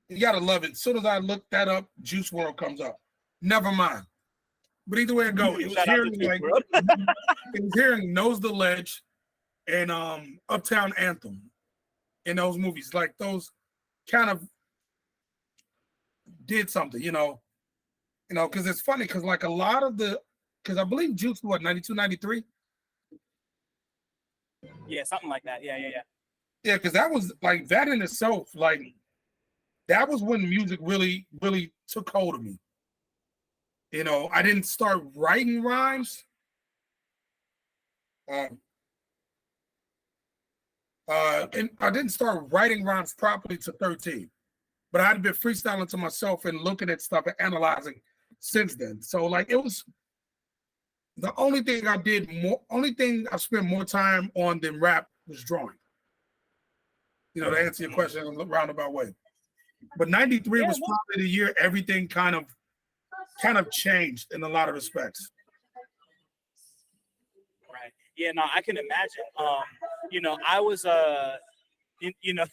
[SPEAKER 2] you gotta love it. As soon as I look that up, Juice WRLD comes up. Never mind. But either way it goes, it was hearing Knows the Ledge and Uptown Anthem in those movies. Like those kind of did something, because it's funny because like a lot of because I believe Juice was 92, 93.
[SPEAKER 3] Yeah, something like that. Yeah.
[SPEAKER 2] Yeah, because that was like that in itself, like that was when music really, really took hold of me. You know, I didn't start writing rhymes. And I didn't start writing rhymes properly to 13, but I'd been freestyling to myself and looking at stuff and analyzing since then. So like it was the only thing I spent more time on than rap was drawing. You know, to answer your question in a roundabout way. But 93 was probably the year everything kind of changed in a lot of respects.
[SPEAKER 3] Right. Yeah, no, I can imagine. You know, I was you know,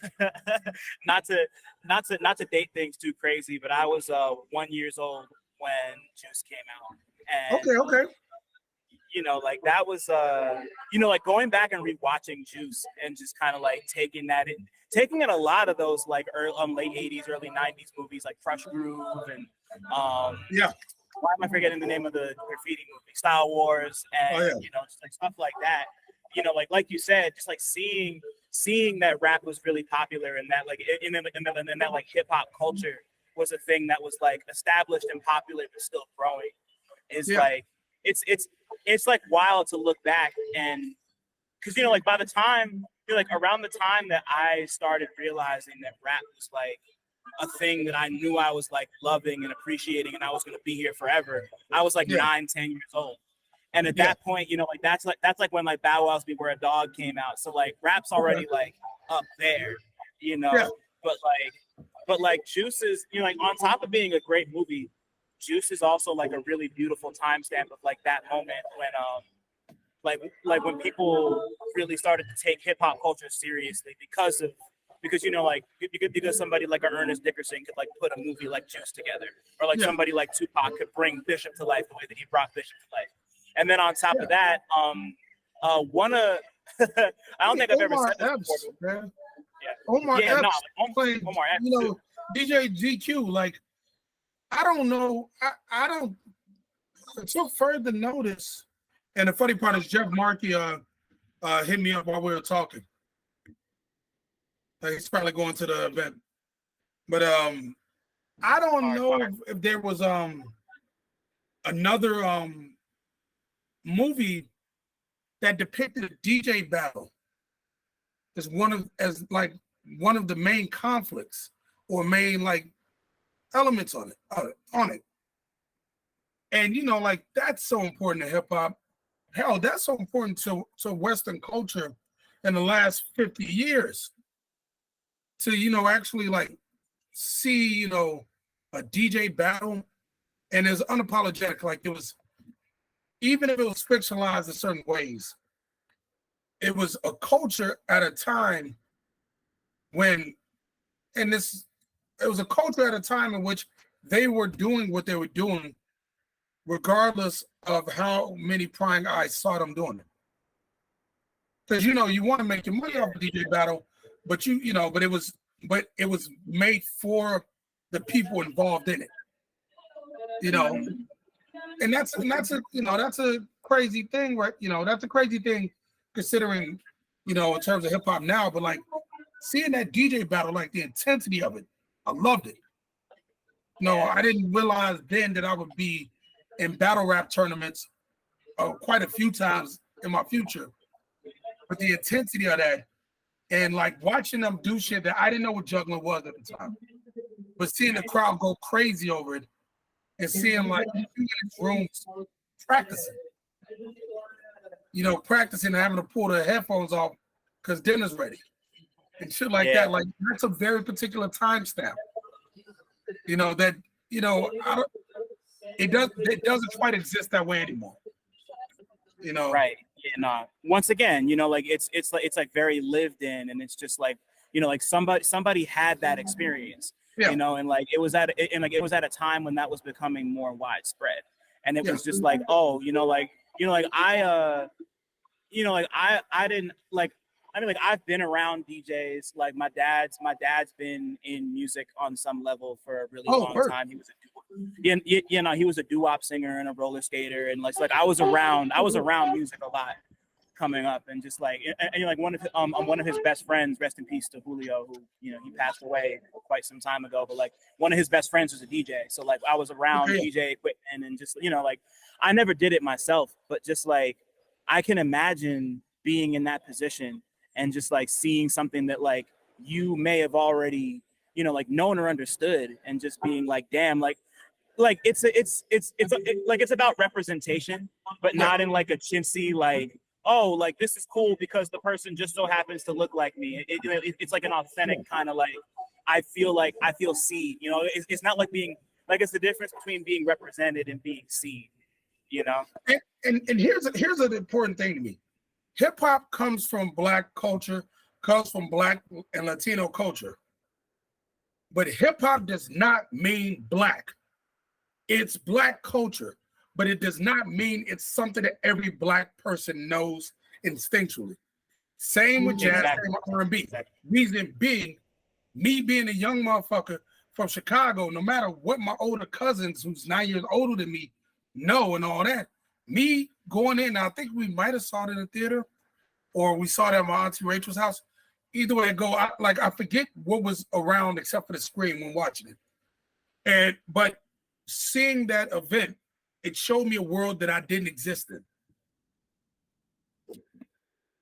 [SPEAKER 3] not to date things too crazy, but I was 1 year old when Juice came out. And
[SPEAKER 2] Okay.
[SPEAKER 3] you know, like that was you know, like going back and rewatching Juice and just kind of like taking in a lot of those like late 80s, early 90s movies like Crush Groove and why am I forgetting the name of the graffiti movie? Style Wars and you know, just like stuff like that. You know, like you said, just like seeing that rap was really popular and that like in that like hip hop culture was a thing that was like established and popular but still growing. Is like it's like wild to look back and because you know, like by the time you're like around the time that I started realizing that rap was like a thing that I knew I was like loving and appreciating and I was going to be here forever. I was like 9, 10 years old. And at that point, you know, like that's like when like Bow Wow's Beware a Dog came out. So like rap's already like up there, you know, but like Juice is, you know, like on top of being a great movie, Juice is also like a really beautiful timestamp of like that moment when like when people really started to take hip hop culture seriously because you know, like because somebody like Ernest Dickerson could like put a movie like Juice together, or like somebody like Tupac could bring Bishop to life the way that he brought Bishop to life. And then on top of that, one of I don't think I've ever said this before.
[SPEAKER 2] Man. Omar Epps played,
[SPEAKER 3] Omar Epps,
[SPEAKER 2] you know, DJ GQ. Like, I don't know. I don't. Until further notice, and the funny part is Jeff Markey hit me up while we were talking. He's probably going to the event, but I don't know if there was another movie that depicted a DJ battle as one of the main conflicts or main like elements on it. And you know, like that's so important to hip hop. Hell, that's so important to Western culture in the last 50 years. To, you know, actually like see, you know, a DJ battle and it's unapologetic. Like it was, even if it was fictionalized in certain ways, it was a culture at a time when, it was a culture at a time in which they were doing what they were doing, regardless of how many prying eyes saw them doing it. Because, you know, you want to make your money off a DJ battle, but but it was made for the people involved in it, you know, and that's a crazy thing, right? You know, that's a crazy thing considering, you know, in terms of hip hop now, but like seeing that DJ battle, like the intensity of it, I loved it. No, I didn't realize then that I would be in battle rap tournaments quite a few times in my future, but the intensity of that. And like watching them do shit that I didn't know what juggling was at the time, but seeing the crowd go crazy over it and seeing like rooms practicing, you know, practicing and having to pull the headphones off because dinner's ready and shit like that. Like that's a very particular time stamp, you know, that, you know, it doesn't quite exist that way anymore, you know?
[SPEAKER 3] Right. And once again, you know, like it's like very lived in, and it's just like, you know, like somebody had that experience, you know, and like it was at a time when that was becoming more widespread, and it was just like, oh, I didn't like. I mean, like I've been around DJs. Like my dad's been in music on some level for a really long time. He was he was a doo-wop singer and a roller skater, and like I was around music a lot. coming up, and just like, and like one of his best friends, rest in peace to Julio, who, you know, he passed away quite some time ago, but like one of his best friends was a DJ. So like I was around DJ equipment, and just, you know, like I never did it myself, but just like I can imagine being in that position and just like seeing something that like you may have already, you know, like known or understood, and just being like, damn, like it's about representation, but not in like a chintzy, like, oh, like this is cool because the person just so happens to look like me. It's like an authentic kind of like, I feel seen, you know. It's not like being like, it's the difference between being represented and being seen, you know.
[SPEAKER 2] And here's an important thing to me. Hip hop comes from Black culture, comes from Black and Latino culture, but hip hop does not mean Black. It's Black culture, but it does not mean it's something that every Black person knows instinctually. Same with jazz, same with R&B. Exactly. Reason being, me being a young motherfucker from Chicago, no matter what my older cousins, who's 9 years older than me, know and all that, me going in, I think we might have saw it in the theater, or we saw it at my auntie Rachel's house. Either way it go, I forget what was around except for the screen when watching it. But seeing that event, it showed me a world that I didn't exist in.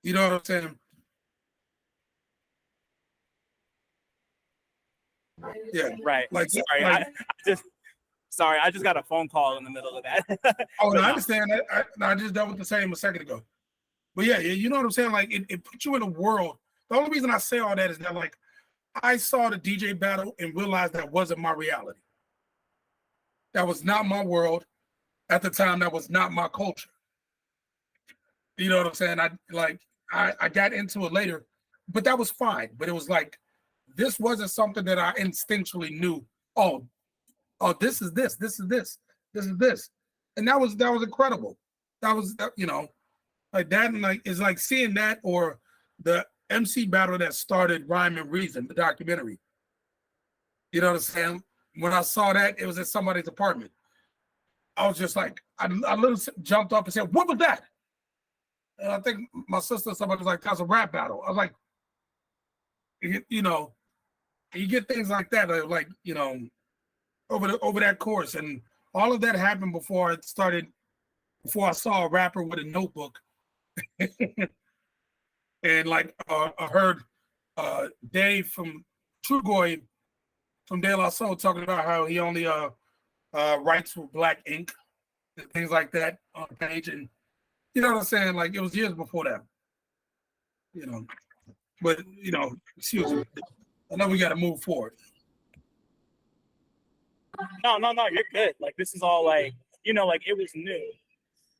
[SPEAKER 2] You know what I'm saying? Yeah.
[SPEAKER 3] Right.
[SPEAKER 2] Like,
[SPEAKER 3] sorry,
[SPEAKER 2] like,
[SPEAKER 3] I just got a phone call in the middle of that.
[SPEAKER 2] Oh, no, I understand that. I just dealt with the same a second ago. But yeah, you know what I'm saying? Like, it puts you in a world. The only reason I say all that is that, like, I saw the DJ battle and realized that wasn't my reality. That was not my world at the time. That was not my culture. You know what I'm saying? I got into it later, but that was fine. But it was like, this wasn't something that I instinctually knew. Oh, this is this, this is this, this is this. And that was incredible. That was, you know, like that, and like, it's like seeing that, or the MC battle that started Rhyme and Reason, the documentary. You know what I'm saying? When I saw that, it was at somebody's apartment. I was just like, I literally jumped up and said, "What was that?" And I think my sister, somebody was like, "That's a rap battle." I was like, you know, you get things like that, like, you know, over that course, and all of that happened before I saw a rapper with a notebook, and like I heard Dave from Trugoy from De La Soul talking about how he only writes with black ink and things like that on the page, and you know what I'm saying? Like, it was years before that, you know. But you know, excuse me, I know we got to move forward.
[SPEAKER 3] No, you're good. Like, this is all like, you know, like it was new.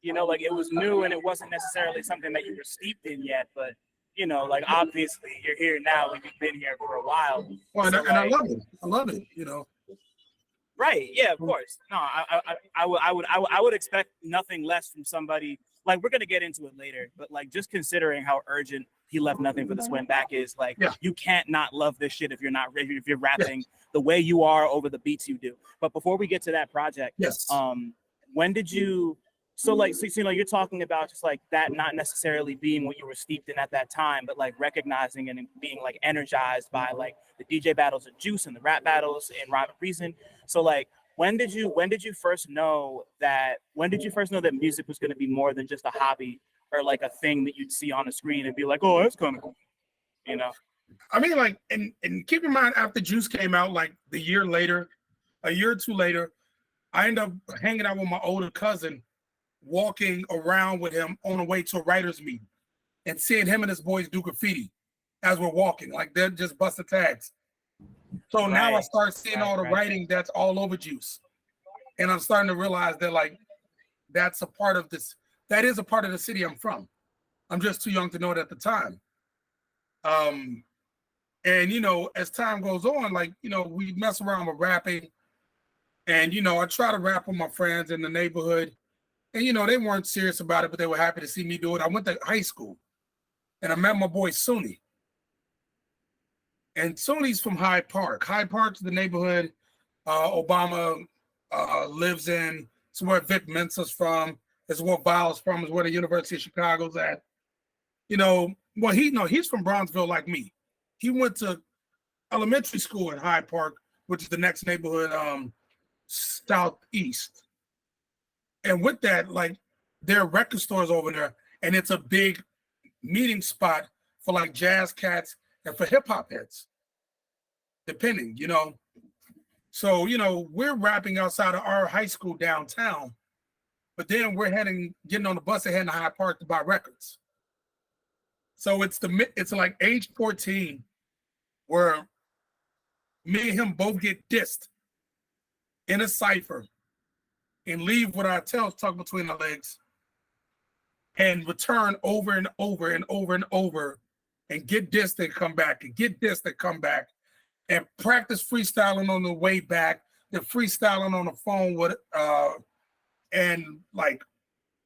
[SPEAKER 3] You know, like it was new, and it wasn't necessarily something that you were steeped in yet, but you know, like obviously you're here now and you've been here for a while.
[SPEAKER 2] Well,
[SPEAKER 3] so,
[SPEAKER 2] and I love it. I love it. You know.
[SPEAKER 3] Right. Yeah. Of course. No. I would expect nothing less from somebody. Like, we're gonna get into it later, but like, just considering how urgent He Left Nothing for the Swim Back is, like, you can't not love this shit if you're rapping the way you are over the beats you do. But before we get to that project, when did you? So you know, you're talking about just like that not necessarily being what you were steeped in at that time, but like recognizing and being like energized by like the DJ battles of Juice and the rap battles and Rhyme and Reason. So like, when did you first know that music was going to be more than just a hobby or like a thing that you'd see on a screen and be like, oh, that's kind of cool, you know?
[SPEAKER 2] I mean, like, and keep in mind, after Juice came out, like a year or two later, I ended up hanging out with my older cousin, walking around with him on the way to a writer's meeting and seeing him and his boys do graffiti as we're walking, like they're just busting tags. So now I start seeing all the writing that's all over Juice. And I'm starting to realize that, like, that's a part of this. That is a part of the city I'm from. I'm just too young to know it at the time. And, you know, as time goes on, like, you know, we mess around with rapping. And, you know, I try to rap with my friends in the neighborhood. And, you know, they weren't serious about it, but they were happy to see me do it. I went to high school and I met my boy Suni. And Suni's from Hyde Park. Hyde Park's the neighborhood Obama lives in. It's where Vic Mensa's from. It's where Vile's from. It's where the University of Chicago's at. Well, he's from Bronzeville like me. He went to elementary school in Hyde Park, which is the next neighborhood southeast. And with that, like, there are record stores over there, and it's a big meeting spot for like jazz cats and for hip hop heads, depending, So, we're rapping outside of our high school downtown, but then we're getting on the bus and heading to Hyde Park to buy records. So it's like age 14 where me and him both get dissed in a cipher and leave with our tails tucked between our legs and return over and over and over and over and get dissed and come back and get dissed and come back and practice freestyling on the way back, then freestyling on the phone with and like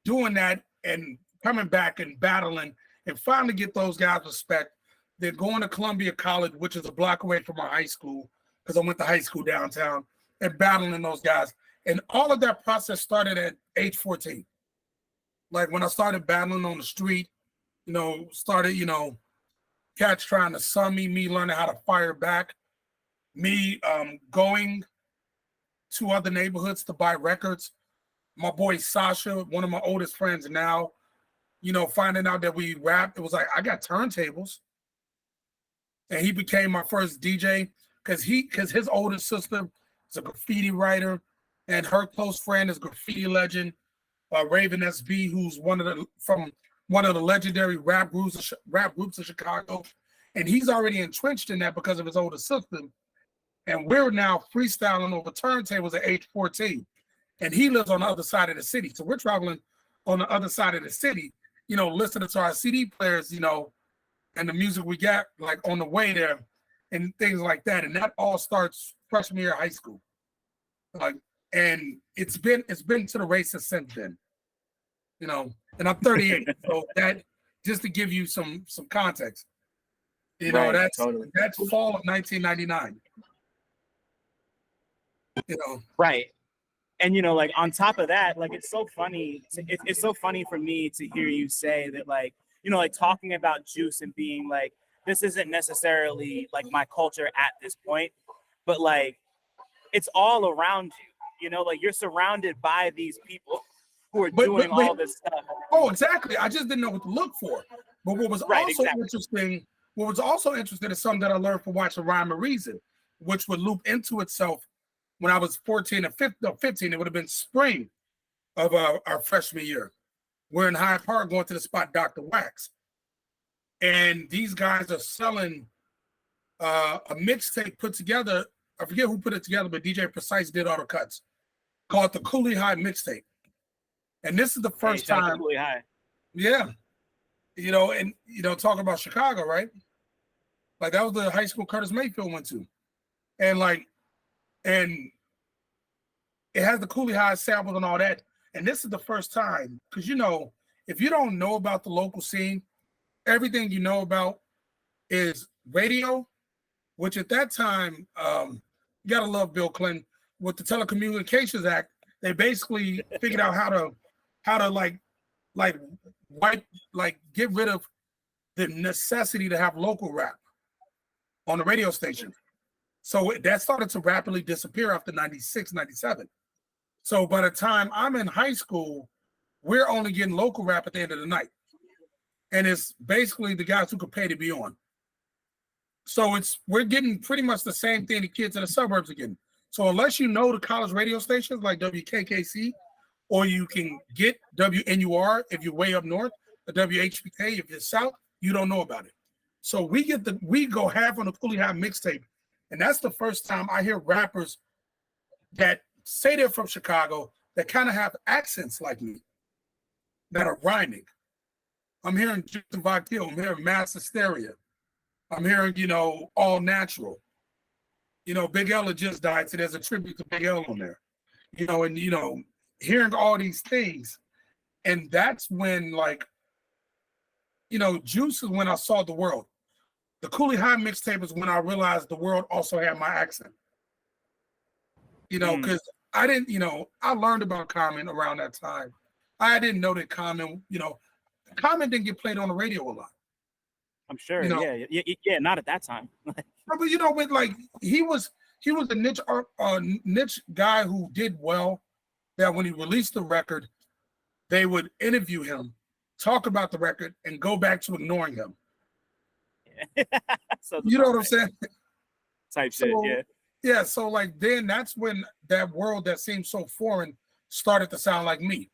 [SPEAKER 2] doing that and coming back and battling and finally get those guys respect. Then going to Columbia College, which is a block away from my high school, because I went to high school downtown, and battling those guys. And all of that process started at age 14. Like when I started battling on the street, cats trying to sun me learning how to fire back, me going to other neighborhoods to buy records. My boy Sasha, one of my oldest friends now, finding out that we rapped, it was like, I got turntables. And he became my first DJ because his older sister is a graffiti writer, and her close friend is graffiti legend Raven SB, who's one of the legendary rap groups of Chicago, and he's already entrenched in that because of his older sister. And we're now freestyling over turntables at age 14, and he lives on the other side of the city, so we're traveling on the other side of the city, listening to our CD players, and the music we got like on the way there and things like that. And that all starts freshman year of high school. And it's been to the races since then, and I'm 38. So that, just to give you some context, that's fall of 1999.
[SPEAKER 3] Right. And like on top of that, like it's so funny. It's so funny for me to hear you say that, like, like talking about Juice and being like, this isn't necessarily like my culture at this point, but like it's all around you, like you're surrounded by these people who are doing all this stuff.
[SPEAKER 2] Oh, exactly. I just didn't know what to look for. But what was also interesting is something that I learned from watching Rhyme and Reason, which would loop into itself when I was 14 or 15. It would have been spring of our freshman year. We're in Hyde Park going to the spot Dr. Wax. And these guys are selling a mixtape put together. I forget who put it together, but DJ Precise did all the cuts, called the Cooley High mixtape. And this is the first time.
[SPEAKER 3] Cooley High.
[SPEAKER 2] Yeah. Talking about Chicago, right? Like that was the high school Curtis Mayfield went to. And it has the Cooley High samples and all that. And this is the first time, because if you don't know about the local scene, everything you know about is radio, which at that time, you gotta love Bill Clinton. With the Telecommunications Act, they basically figured out how to get rid of the necessity to have local rap on the radio station. So that started to rapidly disappear after 96, 97. So by the time I'm in high school, we're only getting local rap at the end of the night. And it's basically the guys who could pay to be on. So we're getting pretty much the same thing the kids in the suburbs are getting. So unless you know the college radio stations like WKKC, or you can get WNUR if you're way up north, or WHPK if you're south, you don't know about it. So we go half on the Cooley High mixtape. And that's the first time I hear rappers that say they're from Chicago that kind of have accents like me, that are rhyming. I'm hearing Justin Vakil, I'm hearing Mass Hysteria. I'm hearing, All Natural. Big L just died, so there's a tribute to Big L on there. Hearing all these things. And that's when, Juice is when I saw the world. The Cooley High mixtape is when I realized the world also had my accent. Because I didn't, I learned about Common around that time. I didn't know that Common, Common didn't get played on the radio a lot.
[SPEAKER 3] I'm sure.
[SPEAKER 2] You know?
[SPEAKER 3] Yeah. Not at that time.
[SPEAKER 2] But you know, with like he was a niche guy who did well. That when he released the record, they would interview him, talk about the record, and go back to ignoring him.
[SPEAKER 3] So
[SPEAKER 2] you know what I'm saying?
[SPEAKER 3] Type shit, yeah.
[SPEAKER 2] Yeah, so like then that's when that world that seemed so foreign started to sound like me.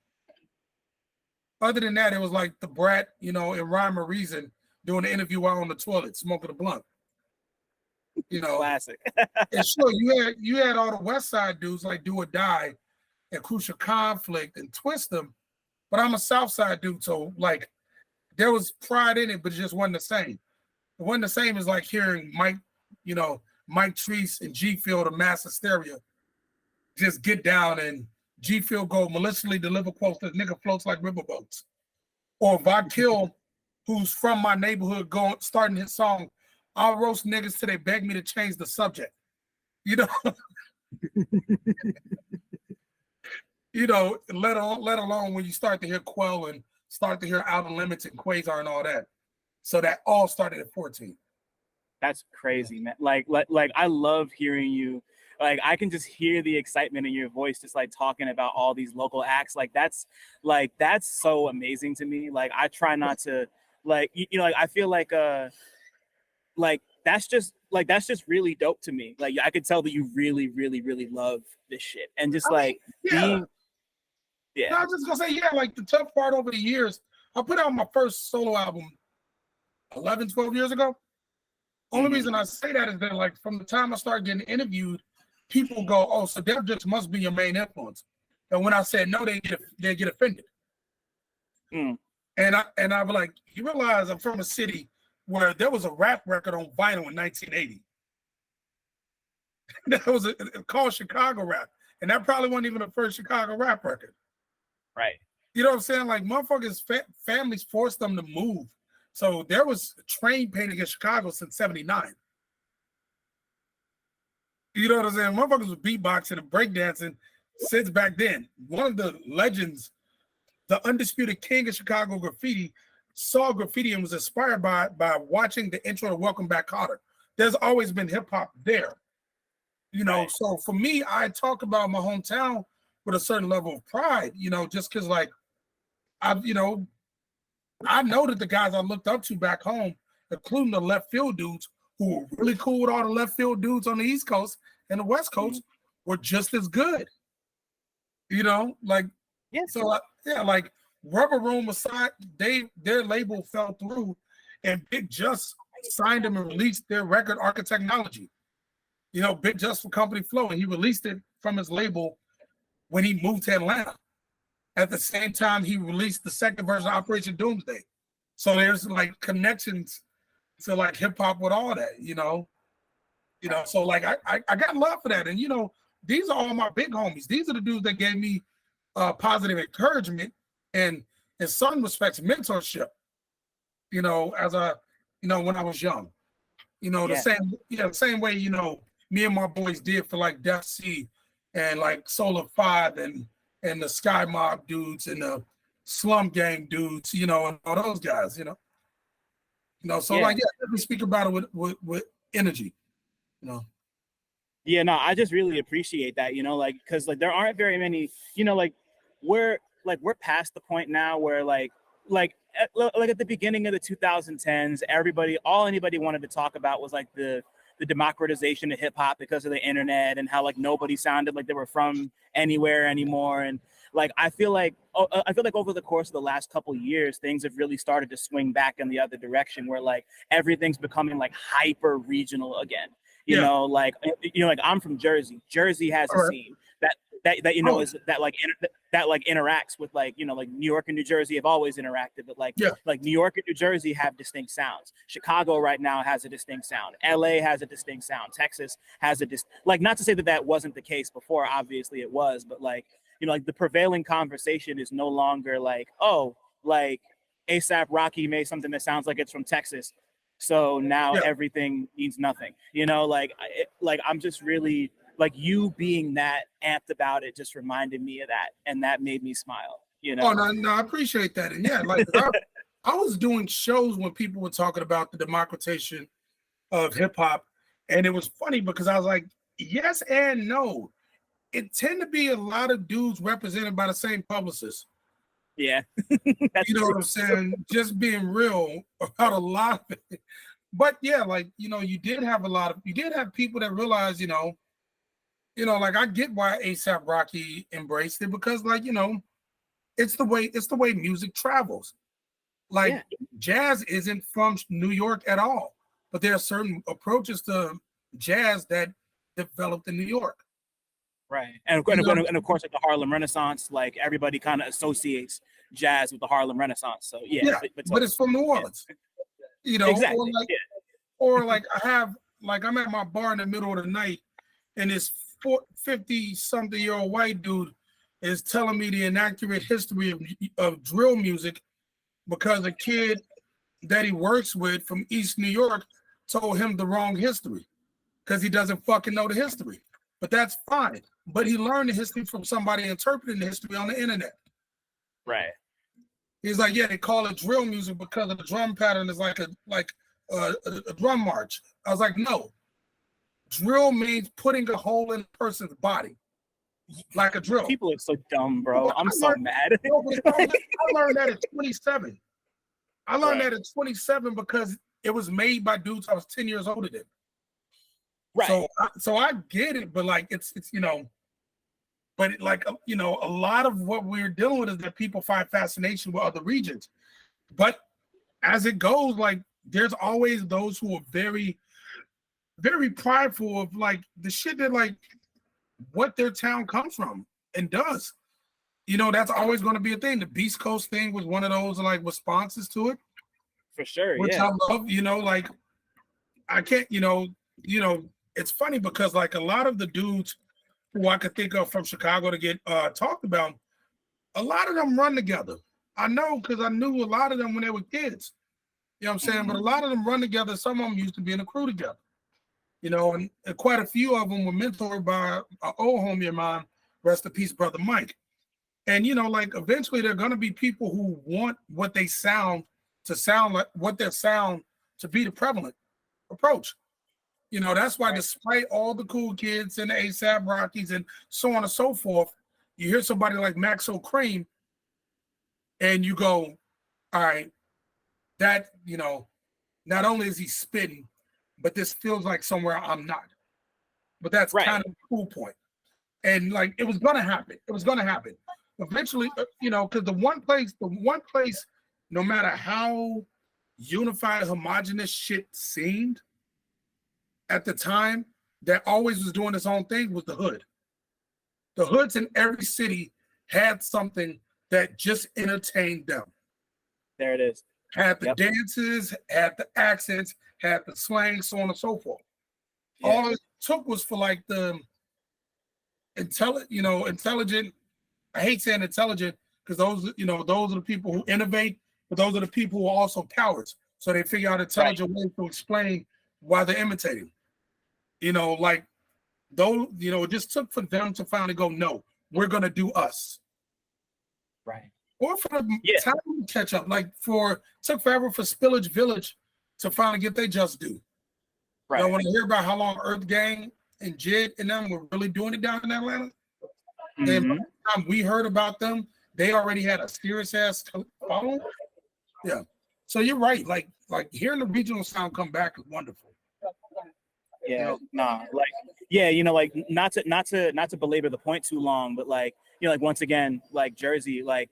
[SPEAKER 2] Other than that, it was like the brat, you know, in Rhyme or Reason doing an interview while on the toilet, smoking a blunt. You know,
[SPEAKER 3] classic.
[SPEAKER 2] And sure, you had all the West Side dudes like Do or Die and Crucial Conflict and Twist Them, but I'm a South Side dude, so like there was pride in it, but it just wasn't the same. It wasn't the same as like hearing Mike, you know, Mike Treese and G Field of Mass Hysteria just get down and G Field go maliciously deliver quotes that nigga floats like riverboats. Or Vodkill, who's from my neighborhood, starting his song, I'll roast niggas till they beg me to change the subject. You know? You know, let alone when you start to hear Quell and start to hear Outer Limits and Quasar and all that. So that all started at 14.
[SPEAKER 3] That's crazy, man. Like I love hearing you. Like I can just hear the excitement in your voice, just like talking about all these local acts. That's so amazing to me. Like I try not to like like I feel like that's just really dope to me. Like I could tell that you really, really, really love this shit. And just being
[SPEAKER 2] No, I was just gonna say, like the tough part over the years, I put out my first solo album 11, 12 years ago. Only reason I say that is that like from the time I started getting interviewed, people go, oh, so Def just must be your main influence. And when I said no, they get offended. And I was like, you realize I'm from a city where there was a rap record on vinyl in 1980. That was called Chicago Rap. And that probably wasn't even the first Chicago rap record.
[SPEAKER 3] Right.
[SPEAKER 2] You know what I'm saying? Like motherfuckers, families forced them to move. So there was train painting in Chicago since 79. You know what I'm saying? Motherfuckers was beatboxing and breakdancing since back then. One of the legends, the undisputed king of Chicago graffiti, saw graffiti and was inspired by watching the intro to Welcome Back, Kotter. There's always been hip hop there. You know, so for me, I talk about my hometown with a certain level of pride, you know, just because like I know that the guys I looked up to back home, including the left field dudes who were really cool with all the left field dudes on the East Coast and the West Coast, were just as good. You know, like so like Rubber Room aside, their label fell through, and Big Just signed them and released their record Architechnology. You know, Big Just for Company Flow, and he released it from his label when he moved to Atlanta. At the same time, he released the second version of Operation Doomsday. So there's like connections to like hip hop with all that, you know. So like I got love for that. And you know, these are all my big homies. These are the dudes that gave me positive encouragement and in some respects mentorship, you know, as when I was young. You know, the same way, you know, me and my boys did for like Def C and like Solar 5 and the Sky Mob dudes and the Slum Gang dudes, you know, and all those guys, you know. So like let me speak about it with energy, you know.
[SPEAKER 3] Yeah, no, I just really appreciate that, you know, like because like there aren't very many, you know, like we're past the point now where like at the beginning of the 2010s, all anybody wanted to talk about was like the democratization of hip hop because of the internet and how like nobody sounded like they were from anywhere anymore. And like I feel like over the course of the last couple of years, things have really started to swing back in the other direction where like everything's becoming like hyper regional again. You know, like I'm from Jersey. Jersey has a scene that you know is that interacts with like, you know, like New York and New Jersey have always interacted, but like New York and New Jersey have distinct sounds. Chicago right now has a distinct sound. LA has a distinct sound. Texas has like, not to say that wasn't the case before, obviously it was, but like, you know, like the prevailing conversation is no longer like, oh, like ASAP Rocky made something that sounds like it's from Texas, so now everything means nothing. You know, like I'm just really like you being that amped about it just reminded me of that, and that made me smile. You know.
[SPEAKER 2] Oh no, I appreciate that, and yeah, like I was doing shows when people were talking about the democratization of hip hop, and it was funny because I was like, yes and no. It tend to be a lot of dudes represented by the same publicist.
[SPEAKER 3] Yeah.
[SPEAKER 2] You know what I'm saying? Just being real about a lot of it. But yeah, like, you know, you did have people that realized, like I get why ASAP Rocky embraced it because, like, it's the way music travels. Like jazz isn't from New York at all, but there are certain approaches to jazz that developed in New York.
[SPEAKER 3] Right. And of course, like the Harlem Renaissance, like everybody kind of associates jazz with the Harlem Renaissance. So yeah.
[SPEAKER 2] But it's from New Orleans.
[SPEAKER 3] Exactly.
[SPEAKER 2] Or like I'm at my bar in the middle of the night and this 50-something-year-old white dude is telling me the inaccurate history of drill music because a kid that he works with from East New York told him the wrong history because he doesn't fucking know the history. But that's fine. But he learned the history from somebody interpreting the history on the internet.
[SPEAKER 3] Right.
[SPEAKER 2] He's like, yeah, they call it drill music because of the drum pattern is like a drum march. I was like, no. Drill means putting a hole in a person's body, like a drill.
[SPEAKER 3] People are so dumb, bro. I'm so mad.
[SPEAKER 2] I learned that at 27. I learned that at 27 because it was made by dudes I was 10 years older than.
[SPEAKER 3] Right.
[SPEAKER 2] So I get it, but like it's but like a lot of what we're dealing with is that people find fascination with other regions. But as it goes, like there's always those who are very, very prideful of like the shit that like what their town comes from and does. That's always going to be a thing. The Beast Coast thing was one of those like responses to it.
[SPEAKER 3] For sure.
[SPEAKER 2] Which I love, like I can't, it's funny because like a lot of the dudes who I could think of from Chicago to get talked about, a lot of them run together. I know because I knew a lot of them when they were kids. You know what I'm saying? But a lot of them run together. Some of them used to be in a crew together. And quite a few of them were mentored by an old homie of mine, rest in peace, Brother Mike. And, like eventually there are going to be people who want what they sound to sound like, what their sound to be the prevalent approach. That's why despite all the cool kids and the ASAP Rockies and so on and so forth, you hear somebody like Maxo Cream and you go, all right, that, not only is he spitting, but this feels like somewhere I'm not. But that's kind of the cool point. And like, it was going to happen. It was going to happen. Eventually, because the one place, no matter how unified, homogenous shit seemed, at the time that always was doing its own thing was the hood. The hoods in every city had something that just entertained them.
[SPEAKER 3] There it is.
[SPEAKER 2] Had the dances, had the accents, had the slang, so on and so forth. Yeah. All it took was for like the intelligent. I hate saying intelligent because those are the people who innovate, but those are the people who are also cowards. So they figure out intelligent ways to explain why they're imitating. Like those, it just took for them to finally go, no, we're gonna do us.
[SPEAKER 3] Right.
[SPEAKER 2] Or for the time to catch up. Like took forever for Spillage Village to finally get their just due. Right. I want to hear about how long Earth Gang and Jid and them were really doing it down in Atlanta. Mm-hmm. And by the time we heard about them, they already had a serious ass following. Yeah. So you're right. Like hearing the regional sound come back is wonderful.
[SPEAKER 3] Yeah, like not to belabor the point too long, but like once again, like Jersey, like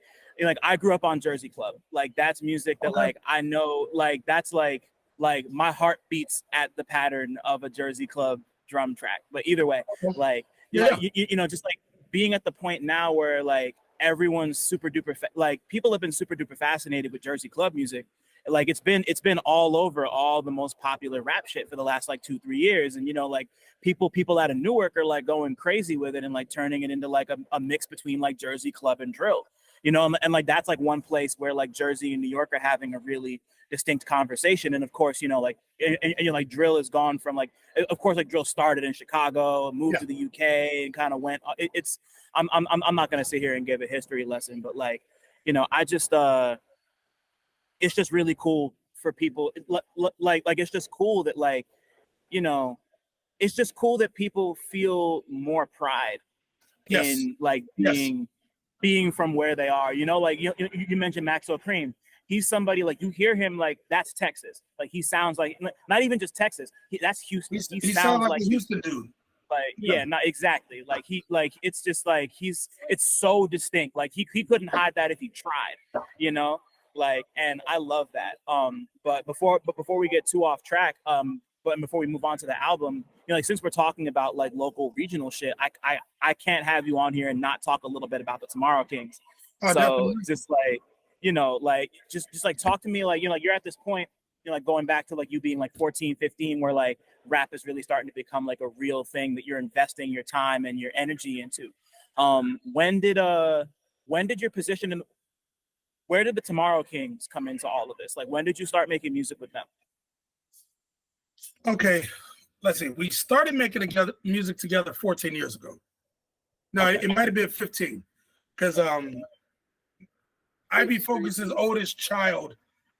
[SPEAKER 3] I grew up on Jersey Club. Like that's music that like I know, like that's like my heart beats at the pattern of a Jersey Club drum track. But either way, like just like being at the point now where like everyone's super duper like people have been super duper fascinated with Jersey Club music. Like it's been all over all the most popular rap shit for the last like 2-3 years, and like people out of Newark are like going crazy with it and like turning it into like a mix between like Jersey Club and drill, and like that's like one place where like Jersey and New York are having a really distinct conversation. And of course, like like drill has gone from like, of course, like drill started in Chicago, moved to the UK, and kind of went. I'm not gonna sit here and give a history lesson, but like I just it's just really cool for people. Like it's just cool that like, you know, it's just cool that people feel more pride in like being from where they are. You know, like you mentioned Maxwell Cream. He's somebody like you hear him like that's Texas. Like he sounds like not even just Texas. That's Houston. He sounds like
[SPEAKER 2] a Houston dude.
[SPEAKER 3] Like yeah, not exactly. Like he like it's just like it's so distinct. Like he couldn't hide that if he tried. You know, like and I love that. But before we get too off track, but before we move on to the album, you know, like since we're talking about like local regional shit, I can't have you on here and not talk a little bit about the Tomorrow Kings. So
[SPEAKER 2] definitely.
[SPEAKER 3] just like, you know, like just like talk to me like, you know, like you're at this point, you know, like going back to like you being like 14, 15, where like rap is really starting to become like a real thing that you're investing your time and your energy into. When did your position in where did the Tomorrow Kings come into all of this? Like when did you start making music with them?
[SPEAKER 2] Okay, let's see. We started making music together 14 years ago. No,
[SPEAKER 3] Okay.
[SPEAKER 2] it might have been 15, because IB Focus's oldest child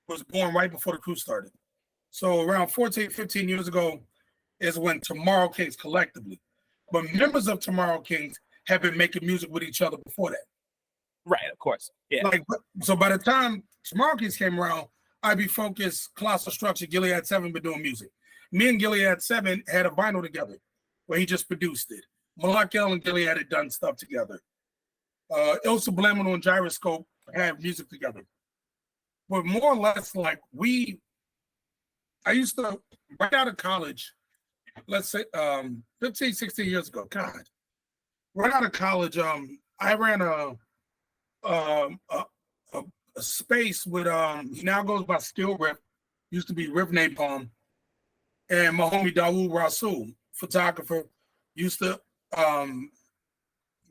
[SPEAKER 2] was born right before the crew started. So around 14, 15 years ago is when Tomorrow Kings collectively. But members of Tomorrow Kings have been making music with each other before that.
[SPEAKER 3] Right, of course. Yeah.
[SPEAKER 2] Like, so by the time Tomorrow Kings came around, IB Focus, Colossal Structure, Gilead 7 been doing music. Me and Gilead 7 had a vinyl together where he just produced it. Malak L and Gilead had done stuff together. Il Subliminal and Gyroscope had music together. But more or less, like I used to, right out of college, let's say 15, 16 years ago, God, right out of college, I ran a space with, he now goes by Skill Rip, used to be Rip Napalm, and my homie Dawood Rasul, photographer, used to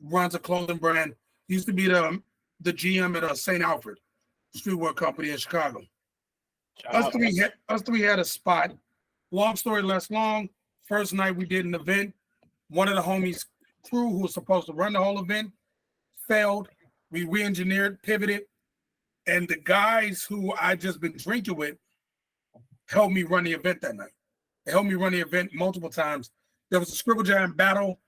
[SPEAKER 2] runs a clothing brand, used to be the GM at St. Alfred Streetwear Company in Chicago. Us three had a spot. Long story less long. First night we did an event. One of the homies' crew who was supposed to run the whole event failed. We re-engineered, pivoted, and the guys who I just been drinking with helped me run the event that night. They helped me run the event multiple times. There was a Scribble Jam battle.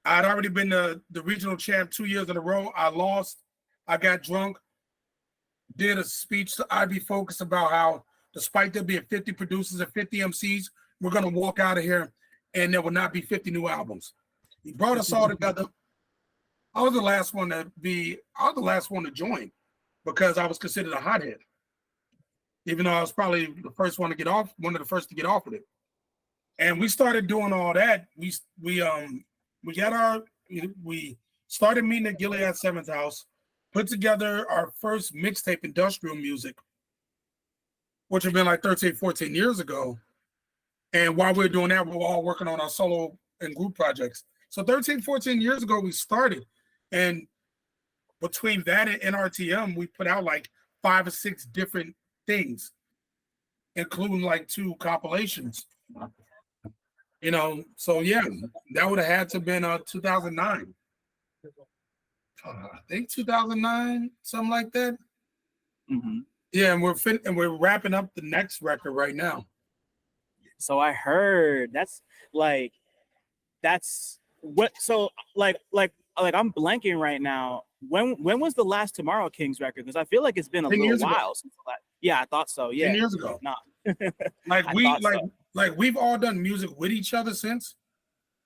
[SPEAKER 2] I'd already been the regional champ 2 years in a row. I lost. I got drunk. Did a speech to IB Focus about how, despite there being 50 producers and 50 MCs, we're going to walk out of here and there will not be 50 new albums. He brought us all together. I was the last one to join because I was considered a hothead. Even though I was probably the first one to get off, one of the first to get off with it. And we started doing all that. We started meeting at Gilead 7's house, put together our first mixtape, Industrial Music, which had been like 13, 14 years ago. And while we were doing that, we were all working on our solo and group projects. So 13, 14 years ago, we started. And between that and NRTM, we put out like 5 or 6 different things, including like 2 compilations. You know, so yeah, that would have had to have been 2009. I think 2009, something like that.
[SPEAKER 3] Mm-hmm.
[SPEAKER 2] Yeah, and we're wrapping up the next record right now.
[SPEAKER 3] So I heard that's what. So like I'm blanking right now. When was the last Tomorrow Kings record? Because I feel like it's been a little while since that. Yeah, I thought so. Yeah,
[SPEAKER 2] 10 years ago.
[SPEAKER 3] Nah.
[SPEAKER 2] like we've all done music with each other since.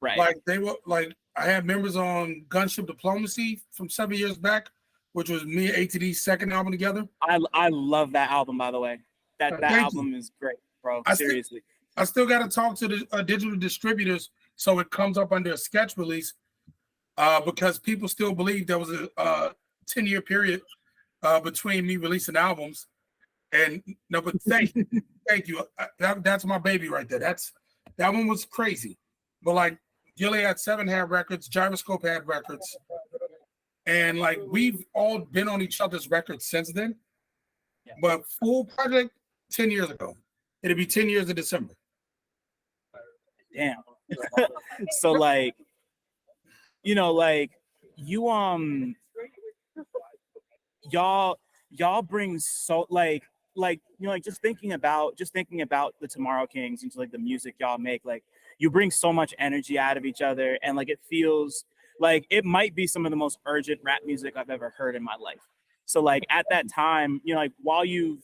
[SPEAKER 3] Right.
[SPEAKER 2] Like they were like I had members on Gunship Diplomacy from 7 years back, which was me and ATD's second album together.
[SPEAKER 3] I love that album, by the way. That album is great, bro. Seriously.
[SPEAKER 2] I still got to talk to the digital distributors so it comes up under a sketch release, because people still believe there was a 10-year period between me releasing albums. And no, but thank you. That's my baby right there. That one was crazy. But like Gilead 7 had records, Gyroscope had records, and like we've all been on each other's records since then.
[SPEAKER 3] Yeah.
[SPEAKER 2] But full project 10 years ago. It'll be 10 years in December.
[SPEAKER 3] Damn. So like, you know, like you y'all bring so like like, you know, like just thinking about the Tomorrow Kings and like the music y'all make, like you bring so much energy out of each other, and like it feels like it might be some of the most urgent rap music I've ever heard in my life. So like at that time, you know, like while you've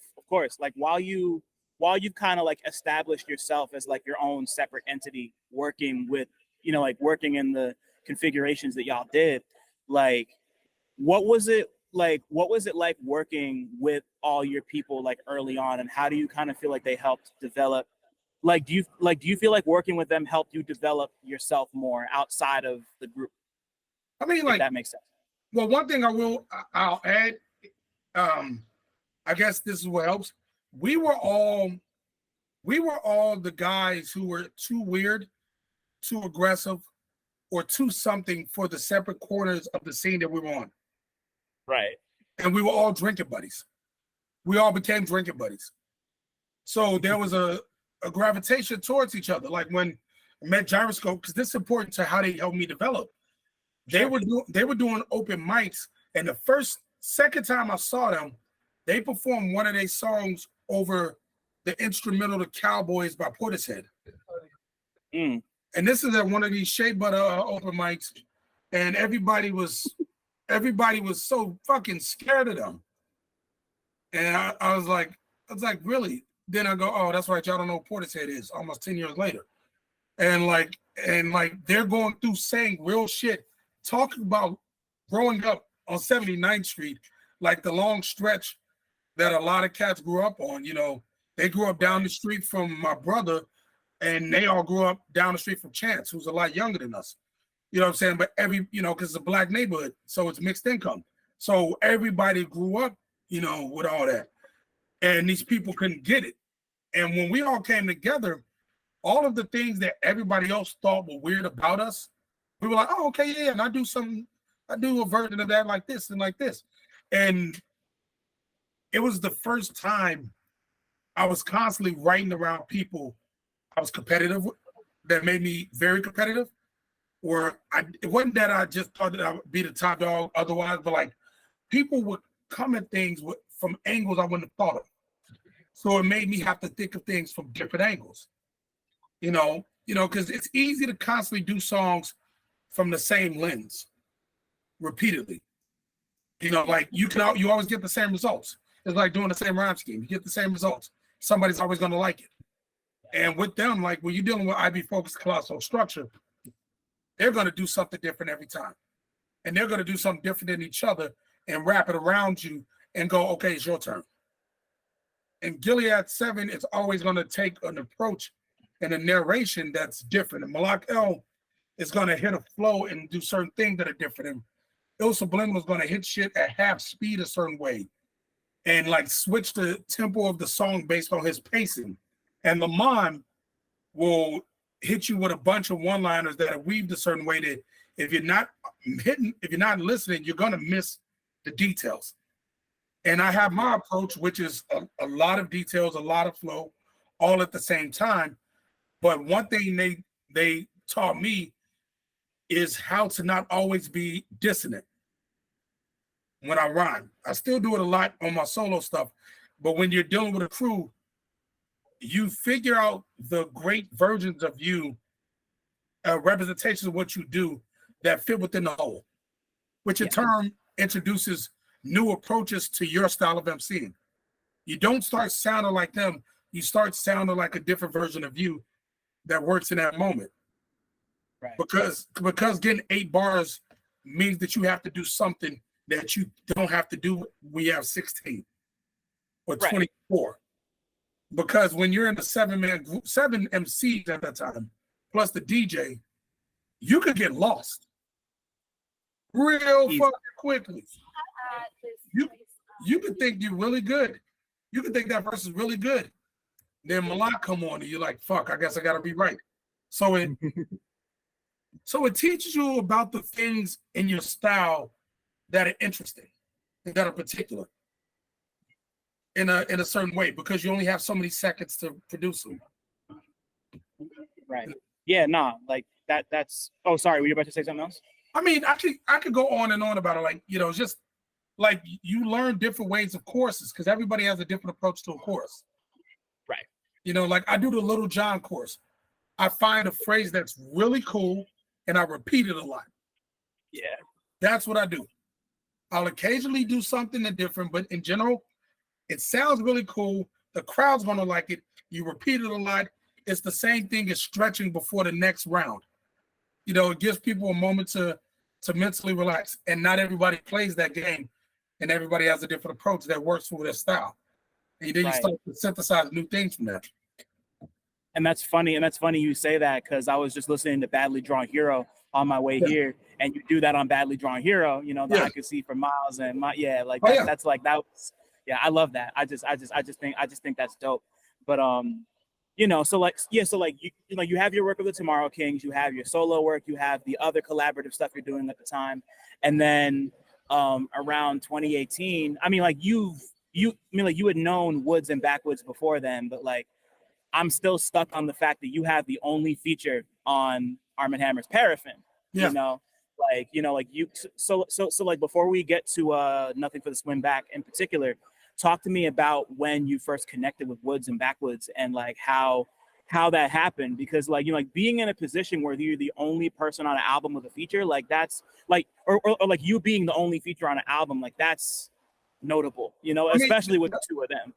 [SPEAKER 3] kind of like established yourself as like your own separate entity, working with, you know, like working in the configurations that y'all did, like what was it like working with all your people like early on, and how do you kind of feel like they helped develop, like do you feel like working with them helped you develop yourself more outside of the group?
[SPEAKER 2] I mean, like,
[SPEAKER 3] if that makes sense.
[SPEAKER 2] Well, one thing I'll add, I guess this is what helps. We were all the guys who were too weird, too aggressive, or too something for the separate corners of the scene that we were on.
[SPEAKER 3] Right.
[SPEAKER 2] And we were all drinking buddies. We all became drinking buddies. So there was a gravitation towards each other. Like when I met Gyroscope, because this is important to how they helped me develop. They were doing open mics, and second time I saw them, they performed one of their songs over the instrumental "The Cowboys" by Portishead. And this is at one of these Shea Butter open mics, and everybody was so fucking scared of them. And I was like, really? Then I go, oh, that's right, y'all don't know what Portishead is. Almost 10 years later, and like they're going through saying real shit, talking about growing up on 79th Street, like the long stretch that a lot of cats grew up on. You know, they grew up down the street from my brother, and they all grew up down the street from Chance, who's a lot younger than us. You know what I'm saying? But because it's a black neighborhood, so it's mixed income. So everybody grew up, you know, with all that. And these people couldn't get it. And when we all came together, all of the things that everybody else thought were weird about us, we were like, oh, okay, yeah, and I do a version of that like this and like this. And it was the first time I was constantly writing around people I was competitive with, that made me very competitive. Or it wasn't that I just thought that I would be the top dog otherwise, but like people would come at things from angles I wouldn't have thought of. So it made me have to think of things from different angles. You know, because it's easy to constantly do songs from the same lens repeatedly. You know, like you always get the same results. It's like doing the same rhyme scheme. You get the same results. Somebody's always going to like it. And with them, like when you're dealing with IB focused colossal structure, they're going to do something different every time. And they're going to do something different than each other and wrap it around you and go, okay, it's your turn. And Gilead 7 is always going to take an approach and a narration that's different. And Malak L is going to hit a flow and do certain things that are different. And Il Subliminal is going to hit shit at half speed a certain way and like switch the tempo of the song based on his pacing. And Lamont will hit you with a bunch of one-liners that are weaved a certain way that if you're not listening, you're gonna miss the details. And I have my approach, which is a lot of details, a lot of flow, all at the same time. But one thing they taught me is how to not always be dissonant when I rhyme. I still do it a lot on my solo stuff, but when you're dealing with a crew, you figure out the great versions of you, representations of what you do that fit within the whole, which in turn introduces new approaches to your style of MCing. You don't start sounding like them. You start sounding like a different version of you that works in that moment.
[SPEAKER 3] Right.
[SPEAKER 2] Because getting 8 bars means that you have to do something that you don't have to do when you have 16 or 24. Because when you're in a 7-man group, 7 MCs at that time, plus the DJ, you could get lost real fucking quickly. You could think you're really good. You could think that verse is really good. Then Malak come on and you're like, fuck, I guess I gotta be right. So it teaches you about the things in your style that are interesting, that are particular. In a certain way, because you only have so many seconds to produce them.
[SPEAKER 3] Right. Yeah, nah, like that's oh sorry, were you about to say something else?
[SPEAKER 2] I mean, I could go on and on about it, like, you know, just like you learn different ways of courses because everybody has a different approach to a course.
[SPEAKER 3] Right.
[SPEAKER 2] You know, like I do the Little John course. I find a phrase that's really cool and I repeat it a lot.
[SPEAKER 3] Yeah.
[SPEAKER 2] That's what I do. I'll occasionally do something different, but in general, it sounds really cool. The crowd's gonna like it. You repeat it a lot. It's the same thing as stretching before the next round. You know, it gives people a moment to mentally relax. And not everybody plays that game, and everybody has a different approach that works for their style. And then you start to synthesize new things from that.
[SPEAKER 3] And that's funny. And that's funny you say that because I was just listening to Badly Drawn Hero on my way here, and you do that on Badly Drawn Hero. You know, that I could see for miles and that's like that was. Yeah, I love that. I just think that's dope. But you know, so you have your work with the Tomorrow Kings, you have your solo work, you have the other collaborative stuff you're doing at the time, and then around 2018, I mean, like you had known Woods and Backwoodz before then, but like I'm still stuck on the fact that you have the only feature on Arm & Hammer's Paraffin.
[SPEAKER 2] Yeah.
[SPEAKER 3] So like before we get to Nothing for the Swim Back in particular, talk to me about when you first connected with Woods and Backwoodz and like how that happened, because like, you know, like being in a position where you're the only person on an album with a feature, like that's like, or like you being the only feature on an album, like that's notable, you know, especially with the two of them.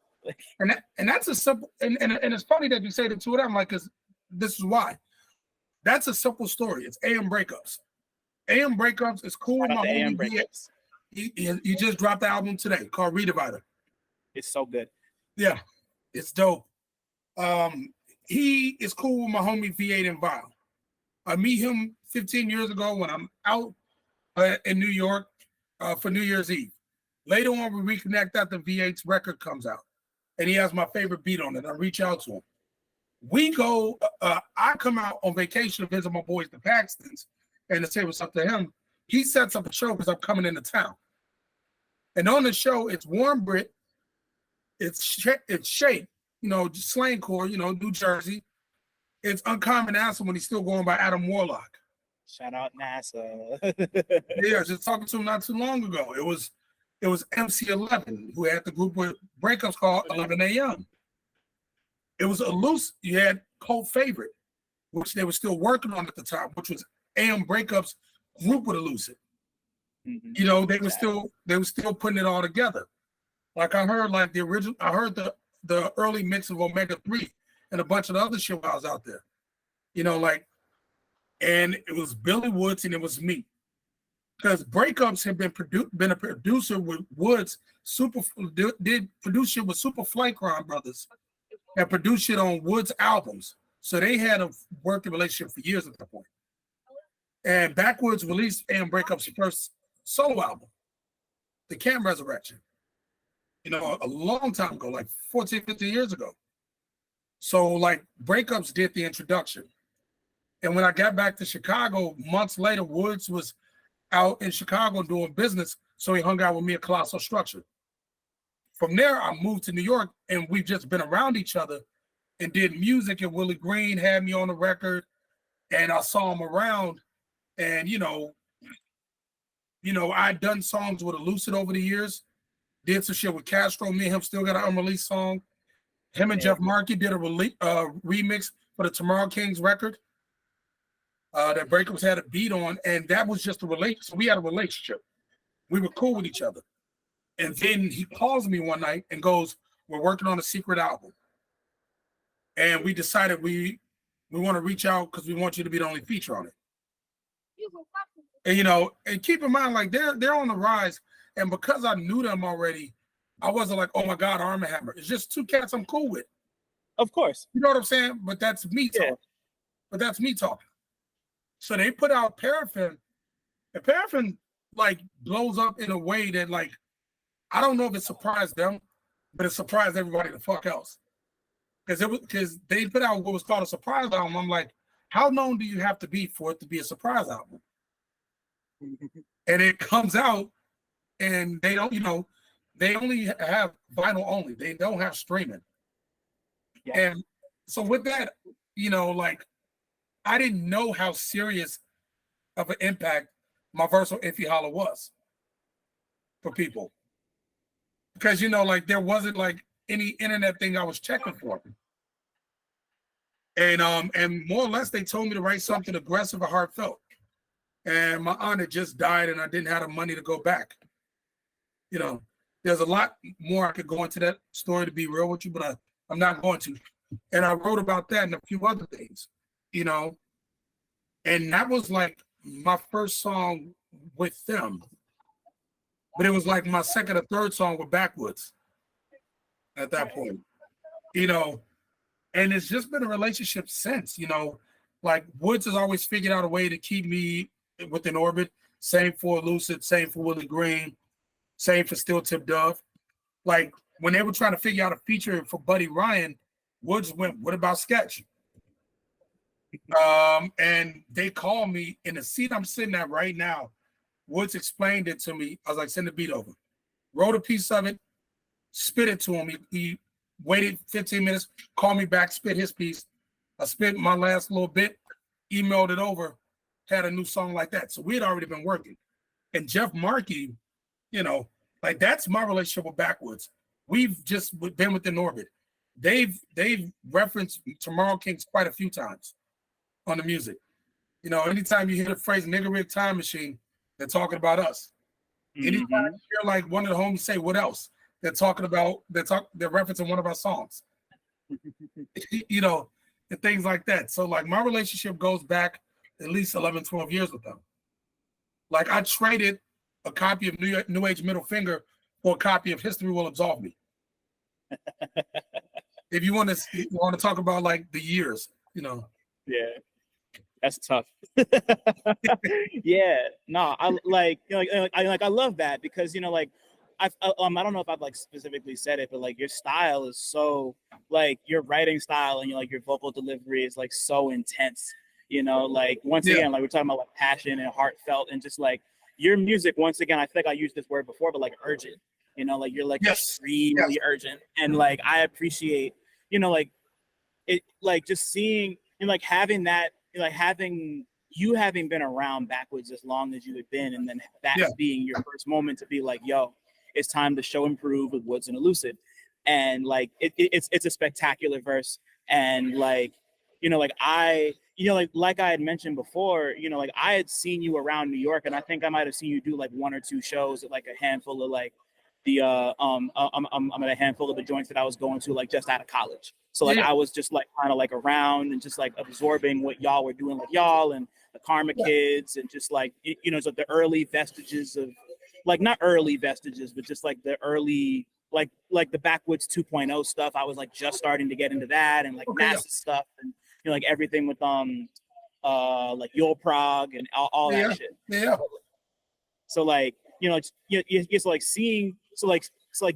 [SPEAKER 2] And that's a simple, and it's funny that you say the two of them, like, because this is why. That's a simple story. It's AM Breakups. AM Breakups is cool. My homie, he just dropped the album today called Redivider.
[SPEAKER 3] It's so good.
[SPEAKER 2] Yeah, it's dope. He is cool with my homie V8 and Vile. I meet him 15 years ago when I'm out in New York for New Year's Eve. Later on, we reconnect after V8's record comes out, and he has my favorite beat on it. I reach out to him. We go, I come out on vacation to visit my boys, the Paxtons, and to say what's up to him. He sets up a show because I'm coming into town. And on the show, it's Warm Brit, it's Shape, you know, slangcore, you know, New Jersey. It's Uncommon NASA when he's still going by Adam Warlock.
[SPEAKER 3] Shout out NASA.
[SPEAKER 2] Yeah, just talking to him not too long ago. It was MC11 who had the group with Breakups called 11 a.m. It was a loose, you had Cult Favorite, which they were still working on at the time, which was AM Breakups group with Elucid. Mm-hmm. You know, they were still putting it all together. Like I heard like the original, I heard the early mix of Omega 3 and a bunch of the other shit while I was out there. You know, like, and it was Billy Woods and it was me. Because Breakups had been a producer with Woods, did produce shit with Super Flycron Brothers and produced shit on Woods albums. So they had a working relationship for years at that point. And Backwoodz released AM Breakups' first solo album, The Cam Resurrection. You know, a long time ago, like 14, 15 years ago. So like Breakups did the introduction. And when I got back to Chicago, months later, Woods was out in Chicago doing business. So he hung out with me at Colossal Structure. From there, I moved to New York and we've just been around each other and did music. And Willie Green had me on the record and I saw him around. And, you know, I'd done songs with Elucid over the years, did some shit with Castro. Me and him still got an unreleased song. Him and Jeff Markey did a remix for the Tomorrow Kings record that Breakups had a beat on. And that was just a relationship. So we had a relationship. We were cool with each other. And then he calls me one night and goes, we're working on a secret album. And we decided we want to reach out because we want you to be the only feature on it. And, you know, and keep in mind, like, they're on the rise. And because I knew them already, I wasn't like, oh, my God, Arm & Hammer. It's just two cats I'm cool with.
[SPEAKER 3] Of course.
[SPEAKER 2] You know what I'm saying? But that's me talking. So they put out Paraffin. And Paraffin, like, blows up in a way that, like, I don't know if it surprised them, but it surprised everybody the fuck else. Because they put out what was called a surprise album. I'm like, how known do you have to be for it to be a surprise album? And it comes out and they don't, you know, they only have vinyl only. They don't have streaming. Yeah. And so with that, you know, like, I didn't know how serious of an impact my verse on Iffy Holla was. for people. Because, you know, like there wasn't like any internet thing I was checking for. And more or less they told me to write something aggressive or heartfelt. And my aunt had just died and I didn't have the money to go back. You know, there's a lot more I could go into that story, to be real with you, but I'm not going to. And I wrote about that and a few other things, you know. And that was like my first song with them. But it was like my second or third song with Backwoodz at that point, you know. And it's just been a relationship since, you know. Like Woods has always figured out a way to keep me within orbit. Same for Lucid, same for Willie Green, same for Steel Tip Dove. Like when they were trying to figure out a feature for Buddy Ryan, Woods went, "What about Sketch?" And they called me in the seat I'm sitting at right now. Woods explained it to me. I was like, "Send the beat over." Wrote a piece of it, spit it to him. He waited 15 minutes, called me back, spit his piece. I spit my last little bit, emailed it over, had a new song like that. So we had already been working. And Jeff Markey, you know, like that's my relationship with Backwoodz. We've just been within orbit. They've referenced Tomorrow Kings quite a few times on the music. You know, anytime you hear the phrase "nigga rig time machine," they're talking about us. Anytime you hear like one of the homies say "what else," they're referencing one of our songs. You know, and things like that. So like my relationship goes back at least 11, 12 years with them. Like I traded a copy of New Age Middle Finger for a copy of History Will Absolve Me. If you want to talk about like the years, you know.
[SPEAKER 3] Yeah, that's tough. Yeah, no, I like, you know, I love that because, you know, like I don't know if I've like specifically said it, but like your style is so, like your writing style and your vocal delivery is like so intense, you know, like once again, like we're talking about like passion and heartfelt and just like your music, once again, I think I used this word before, but like urgent, you know, like you're like extremely urgent. And like, I appreciate, you know, like it, like just seeing and like having that, like having been around Backwoodz as long as you had been. And then that being your first moment to be like, yo, it's time to show improve with Woods and Elucid. And like, it's a spectacular verse. And like, you know, like I had mentioned before, you know, like I had seen you around New York and I think I might've seen you do like 1 or 2 shows at like a handful of like the, I'm at a handful of the joints that I was going to like just out of college. So like, I was just like kind of like around and just like absorbing what y'all were doing with y'all and the Karma Kids and just like, you know, so the early vestiges of, like not early vestiges, but just like the early, like the Backwoodz 2.0 stuff. I was like just starting to get into that and like NASA stuff and, you know, like everything with like Yule Prague and all that shit. Yeah. So like, you know, it's like seeing, so like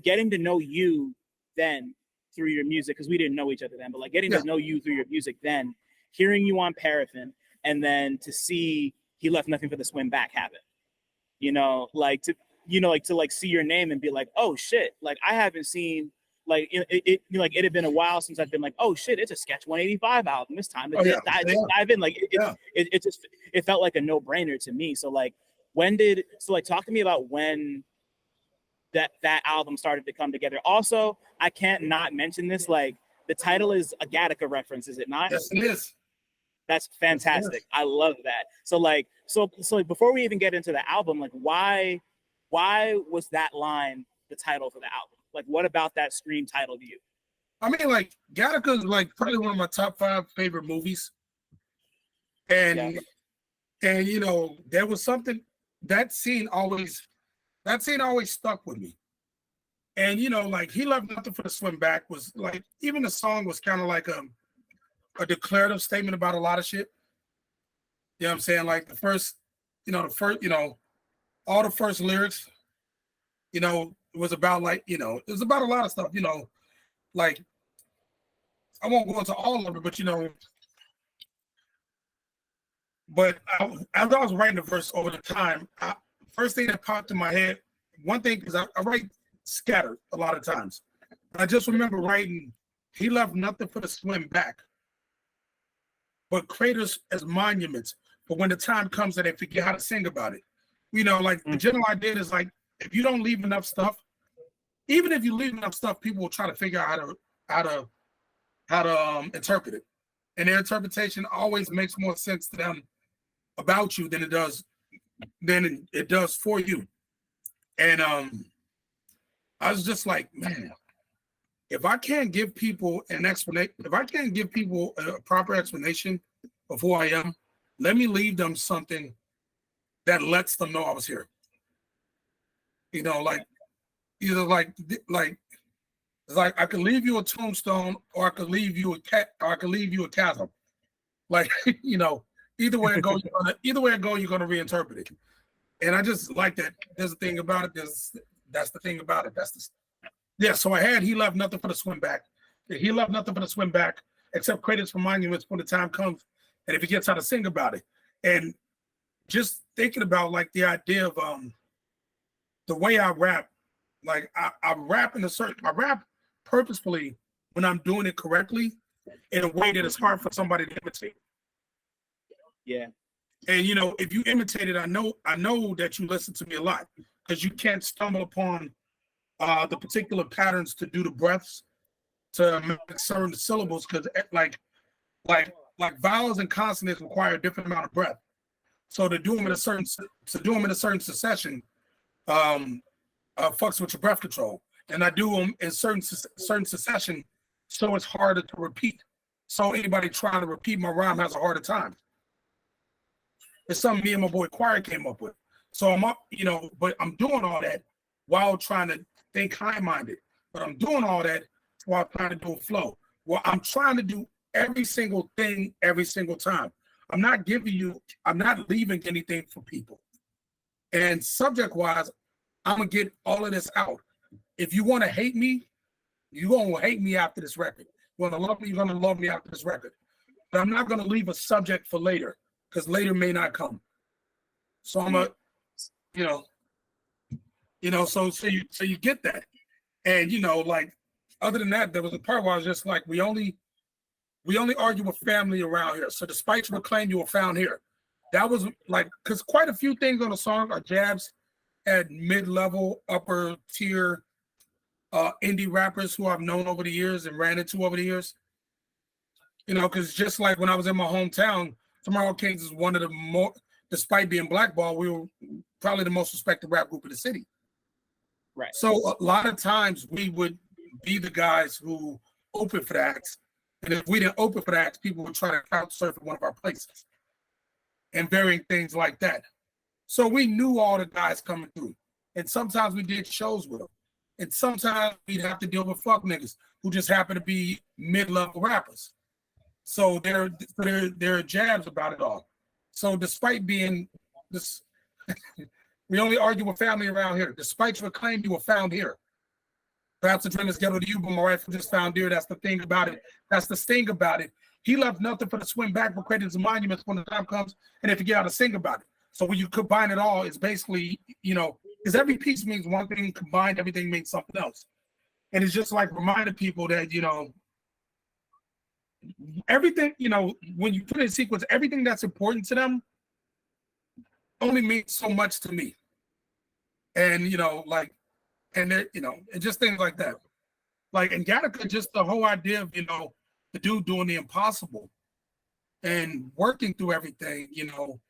[SPEAKER 3] getting to know you then through your music, because we didn't know each other then, but like getting to know you through your music then, hearing you on Paraffin, and then to see He Left Nothing for the Swim Back happen. You know, like to see your name and be like, oh shit, like I haven't seen, like it had been a while since I've been like, oh shit, it's a SKECH185 album. It's time to dive in. Like it felt like a no-brainer to me. So like talk to me about when that album started to come together. Also, I can't not mention this, like the title is a Gattaca reference, is it not?
[SPEAKER 2] Yes, it is.
[SPEAKER 3] That's fantastic. I love that. So like before we even get into the album, like why was that line the title for the album? Like what about that scream title to you?
[SPEAKER 2] I mean, like Gattaca is like probably one of my top 5 favorite movies. And you know, there was something that scene always stuck with me. And you know, like He Left Nothing for the Swim Back was like, even the song was kind of like a declarative statement about a lot of shit. You know what I'm saying? Like the first, all the first lyrics, you know, it was about like, you know, it was about a lot of stuff, you know, like I won't go into all of it, but you know, as I was writing the verse over the time, first thing that popped in my head, one thing, because I write scattered a lot of times. I just remember writing, He left nothing for the swim back, but craters as monuments for when the time comes that they forget how to sing about it. You know, like the general idea is like if you don't leave enough stuff, even if you leave enough stuff, people will try to figure out how to interpret it, and their interpretation always makes more sense to them about you than it does for you. And I was just like, man, if I can't give people an explanation, if I can't give people a proper explanation of who I am, let me leave them something that lets them know I was here. You know, like either like it's like I could leave you a tombstone, or I could leave you a chasm. Like, you know, either way it goes, you're gonna reinterpret it. And I just like that. There's a thing about it. That's the thing about it. So he left nothing for the swim back. He left nothing for the swim back except credits for monuments when the time comes, and if he gets how to sing about it. And just thinking about like the idea of the way I rap, like I rap purposefully when I'm doing it correctly in a way that it's hard for somebody to imitate.
[SPEAKER 3] Yeah.
[SPEAKER 2] And you know, if you imitate it, I know that you listen to me a lot, because you can't stumble upon the particular patterns to do the breaths, to make certain syllables, because like vowels and consonants require a different amount of breath. So to do them in a certain succession, fucks with your breath control. And I do them in certain succession, so it's harder to repeat. So anybody trying to repeat my rhyme has a harder time. It's something me and my boy Choir came up with. So I'm up, you know, but I'm doing all that while trying to think high-minded. But I'm doing all that while trying to do a flow. Well, I'm trying to do every single thing every single time. I'm not leaving anything for people. And subject-wise, I'm gonna get all of this out. If you want to hate me, you're gonna hate me after this record. You want to love me, you're gonna love me after this record. But I'm not gonna leave a subject for later, because later may not come. So I'm so you get that. And you know, like, other than that, there was a part where I was just like, we only argue with family around here. So despite your claim you were found here. That was like, because quite a few things on the song are jabs at mid-level, upper tier indie rappers who I've known over the years and ran into over the years. You know, because just like when I was in my hometown, Tomorrow Kings is one of the more, despite being blackballed, we were probably the most respected rap group in the city.
[SPEAKER 3] Right.
[SPEAKER 2] So a lot of times we would be the guys who open for the acts. And if we didn't open for the acts, people would try to couch surf at one of our places and varying things like that. So we knew all the guys coming through. And sometimes we did shows with them. And sometimes we'd have to deal with fuck niggas who just happen to be mid-level rappers. So there are jabs about it all. So despite being this, we only argue with family around here. Despite your claim you were found here. Perhaps the dream is ghetto to you, but my wife was just found here. That's the thing about it. That's the sting about it. He left nothing for the swim back for credits and monuments when the time comes, and if you get how to sing about it. So when you combine it all, it's basically, you know, because every piece means one thing, combined, everything means something else. And it's just like reminding people that, you know, everything, you know, when you put it in sequence, everything that's important to them only means so much to me. And, you know, like, and it, you know, and just things like that. Like in Gattaca, just the whole idea of, you know, the dude doing the impossible and working through everything, you know,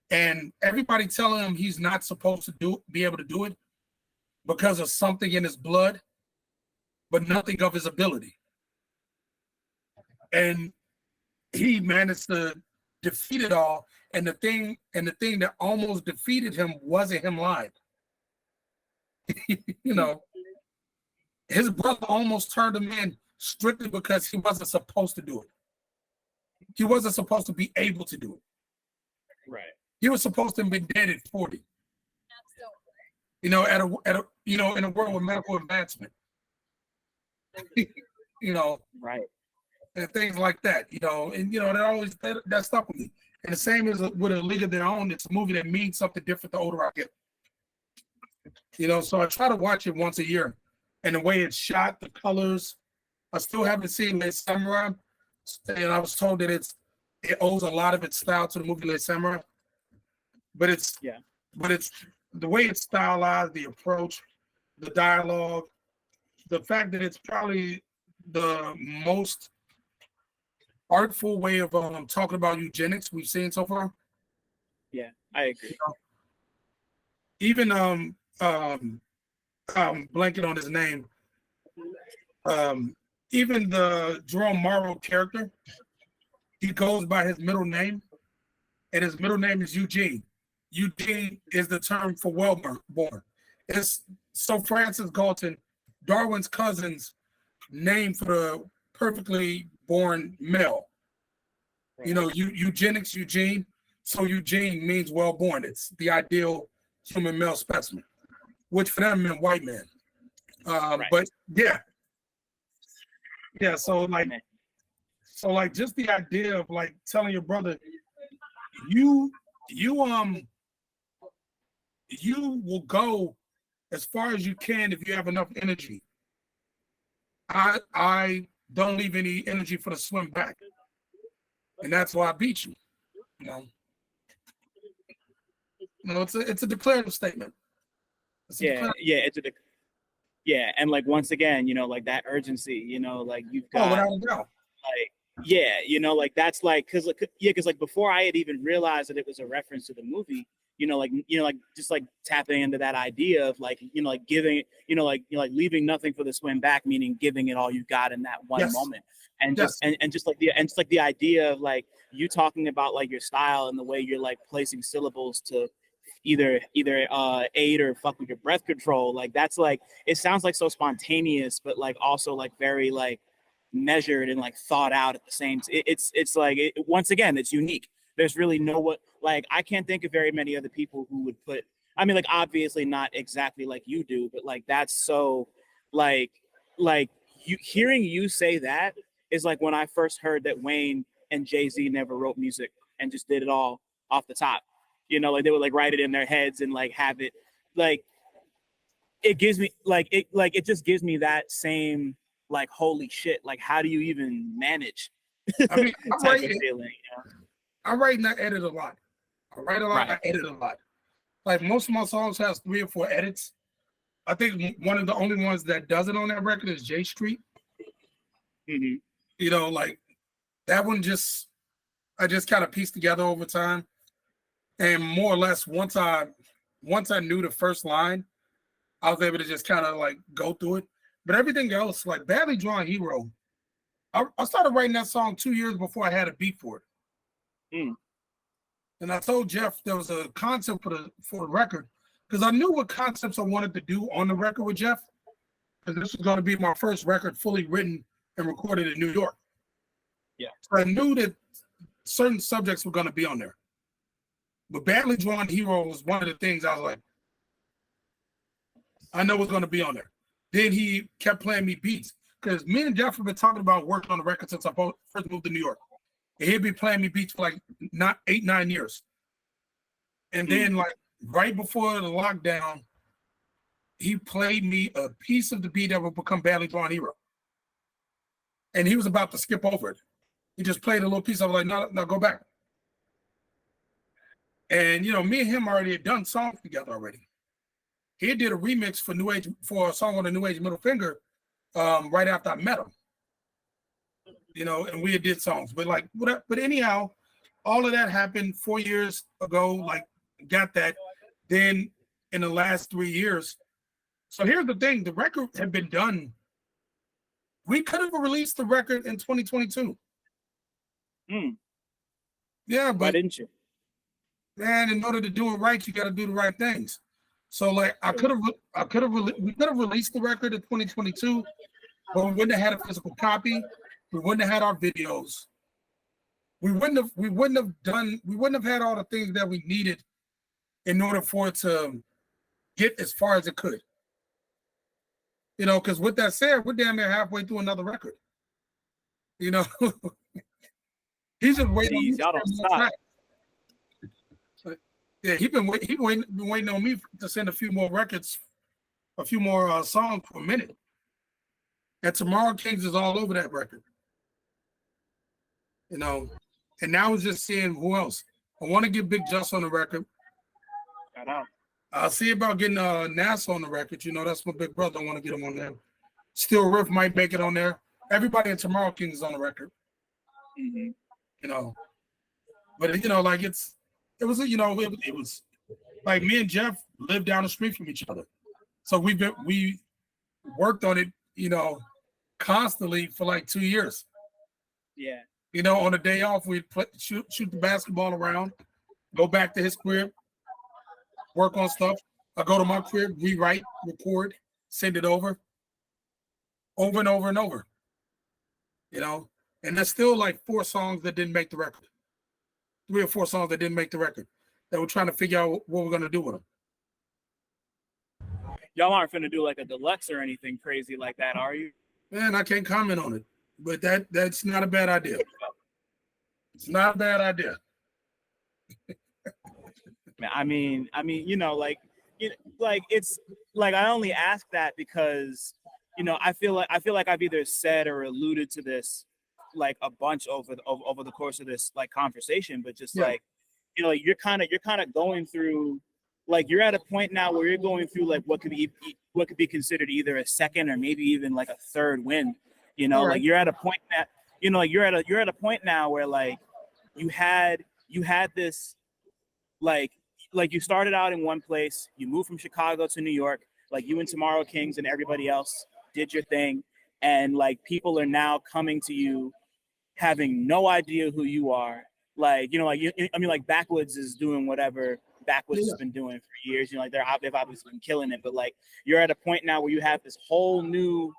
[SPEAKER 2] and everybody telling him he's not supposed to be able to do it because of something in his blood, but nothing of his ability. And he managed to defeat it all. And the thing that almost defeated him wasn't him lying. You know, his brother almost turned him in strictly because he wasn't supposed to do it. He wasn't supposed to be able to do it.
[SPEAKER 3] Right.
[SPEAKER 2] He was supposed to have been dead at 40. You know, at a you know, in a world with medical advancement. You know,
[SPEAKER 3] right.
[SPEAKER 2] And things like that, you know, and you know, that stuck with me. And the same as with A League of Their Own, it's a movie that means something different the older I get. You know, so I try to watch it once a year. And the way it's shot, the colors, I still haven't seen Les Samurai. And I was told that it owes a lot of its style to the movie Les Samurai. But it's the way it's stylized, the approach, the dialogue, the fact that it's probably the most artful way of talking about eugenics we've seen so far.
[SPEAKER 3] Yeah, I agree.
[SPEAKER 2] Even blanking on his name. Even the Jerome Morrow character, he goes by his middle name, and his middle name is Eugene. Eugene is the term for well-born. It's so Francis Galton, Darwin's cousin's name for the perfectly born male. You know, eugenics, Eugene. So Eugene means well-born. It's the ideal human male specimen, which for them meant white man. But yeah. So like just the idea of like telling your brother, you will go as far as you can if you have enough energy. I don't leave any energy for the swim back, and that's why I beat you. It's a declarative statement.
[SPEAKER 3] And like once again, like that urgency, like you've got
[SPEAKER 2] without a doubt.
[SPEAKER 3] like that's like because like before I had even realized that it was a reference to the movie, just like tapping into that idea of like like giving like leaving nothing for the swim back, meaning giving it all you got in that one moment, and just like the idea of like you talking about like your style and the way you're like placing syllables to either aid or fuck with your breath control, like that's like it sounds like so spontaneous, but like also like very like measured and like thought out at the same it's like once again it's unique. There's really like I can't think of very many other people who would put, I mean, like obviously not exactly like you do, but like that's so like you hearing you say that is like when I first heard that Wayne and Jay-Z never wrote music and just did it all off the top. Like they would like write it in their heads and like have it like it gives me like it just gives me that same like holy shit, like how do you even manage
[SPEAKER 2] I mean
[SPEAKER 3] type of feeling,
[SPEAKER 2] I write and I edit a lot. I write a lot, I edit a lot. Like most of my songs has 3 or 4 edits. I think one of the only ones that doesn't on that record is J Street.
[SPEAKER 3] Mm-hmm.
[SPEAKER 2] Like that one I just kind of pieced together over time. And more or less once I knew the first line, I was able to just kind of like go through it. But everything else, like Badly Drawn Hero, I started writing that song 2 years before I had a beat for it. And I told Jeff there was a concept for the record because I knew what concepts I wanted to do on the record with Jeff. Because this was going to be my first record fully written and recorded in New York.
[SPEAKER 3] Yeah.
[SPEAKER 2] So I knew that certain subjects were going to be on there. But Badly Drawn Hero was one of the things I was like, I know what's going to be on there. Then he kept playing me beats because me and Jeff have been talking about working on the record since I first moved to New York. And he'd be playing me beats for like 8-9 years. And then like right before the lockdown, he played me a piece of the beat that would become Badly Drawn Hero. And he was about to skip over it. He just played a little piece. I was like, no, go back. And me and him already had done songs together already. He did a remix for a song on the New Age Middle Finger right after I met him. And we did songs. But anyhow, all of that happened 4 years ago, like got that. Then in the last 3 years. So here's the thing, the record had been done. We could have released the record in 2022. Yeah, but
[SPEAKER 3] why didn't you?
[SPEAKER 2] Man, in order to do it right, you got to do the right things. So like we could have released the record in 2022, but we wouldn't have had a physical copy. We wouldn't have had our videos. We wouldn't have had all the things that we needed in order for it to get as far as it could. Because with that said, we're damn near halfway through another record. He's just waiting.
[SPEAKER 3] Y'all don't stop.
[SPEAKER 2] Yeah, he's been waiting on me to send a few more records, a few more songs per minute. And Tomorrow Kings is all over that record. And now it's just seeing who else. I want to get Big Just on the record.
[SPEAKER 3] Shout out.
[SPEAKER 2] I'll see about getting NASA on the record. You know, that's my big brother. I want to get him on there. Still Riff might make it on there. Everybody in Tomorrow King is on the record.
[SPEAKER 3] Mm-hmm.
[SPEAKER 2] You know, but you know, like it was like me and Jeff lived down the street from each other, so we worked on it, you know, constantly for like 2 years.
[SPEAKER 3] Yeah.
[SPEAKER 2] You know, on a day off, we'd shoot the basketball around, go back to his crib, work on stuff. I go to my crib, rewrite, record, send it over and over and over. You know, and there's still like 4 songs that didn't make the record. 3 or 4 songs that didn't make the record that we're trying to figure out what we're going to do with them.
[SPEAKER 3] Y'all aren't finna do like a deluxe or anything crazy like that, are you?
[SPEAKER 2] Man, I can't comment on it, but that's not a bad idea. It's not a bad idea.
[SPEAKER 3] I mean, you know, like it's like I only ask that because, you know, I feel like I've either said or alluded to this like a bunch over the course of this like conversation, but just like, you know, like you're kind of going through, like you're at a point now where you're going through like what could be considered either a second or maybe even like a third wind. You know, like you're at a point that, you know, like you're at a point now where like you had this like you started out in one place, you moved from Chicago to New York, like you and Tomorrow Kings and everybody else did your thing, and like people are now coming to you having no idea who you are. Like, you know, like I mean, like Backwoodz is doing whatever Backwoodz has been doing for years. You know, like they've obviously been killing it, but like you're at a point now where you have this whole new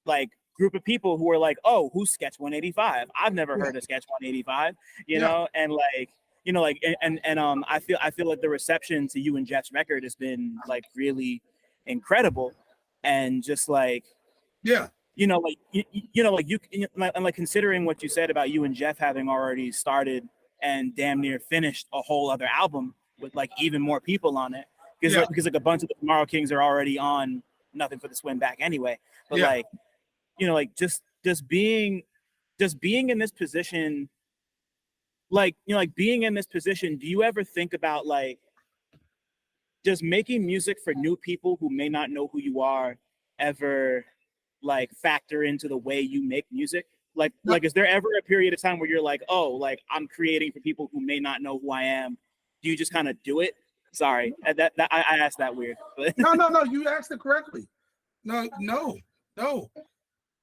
[SPEAKER 3] like group of people who are like, oh, who's SKECH185? I've never heard of SKECH185, you know, and like, you know, like, and I feel like the reception to you and Jeff's record has been like really incredible, and just like, you know, like you know, like and like considering what you said about you and Jeff having already started and damn near finished a whole other album with like even more people on it, because like a bunch of the Tomorrow Kings are already on Nothing for the Swim Back anyway, but like, you know, like just being in this position. Like, you know, like being in this position, do you ever think about like just making music for new people who may not know who you are ever like factor into the way you make music? Like is there ever a period of time where you're like, oh, like I'm creating for people who may not know who I am? Do you just kind of do it? Sorry, that I asked that weird. But
[SPEAKER 2] No, you asked it correctly. No,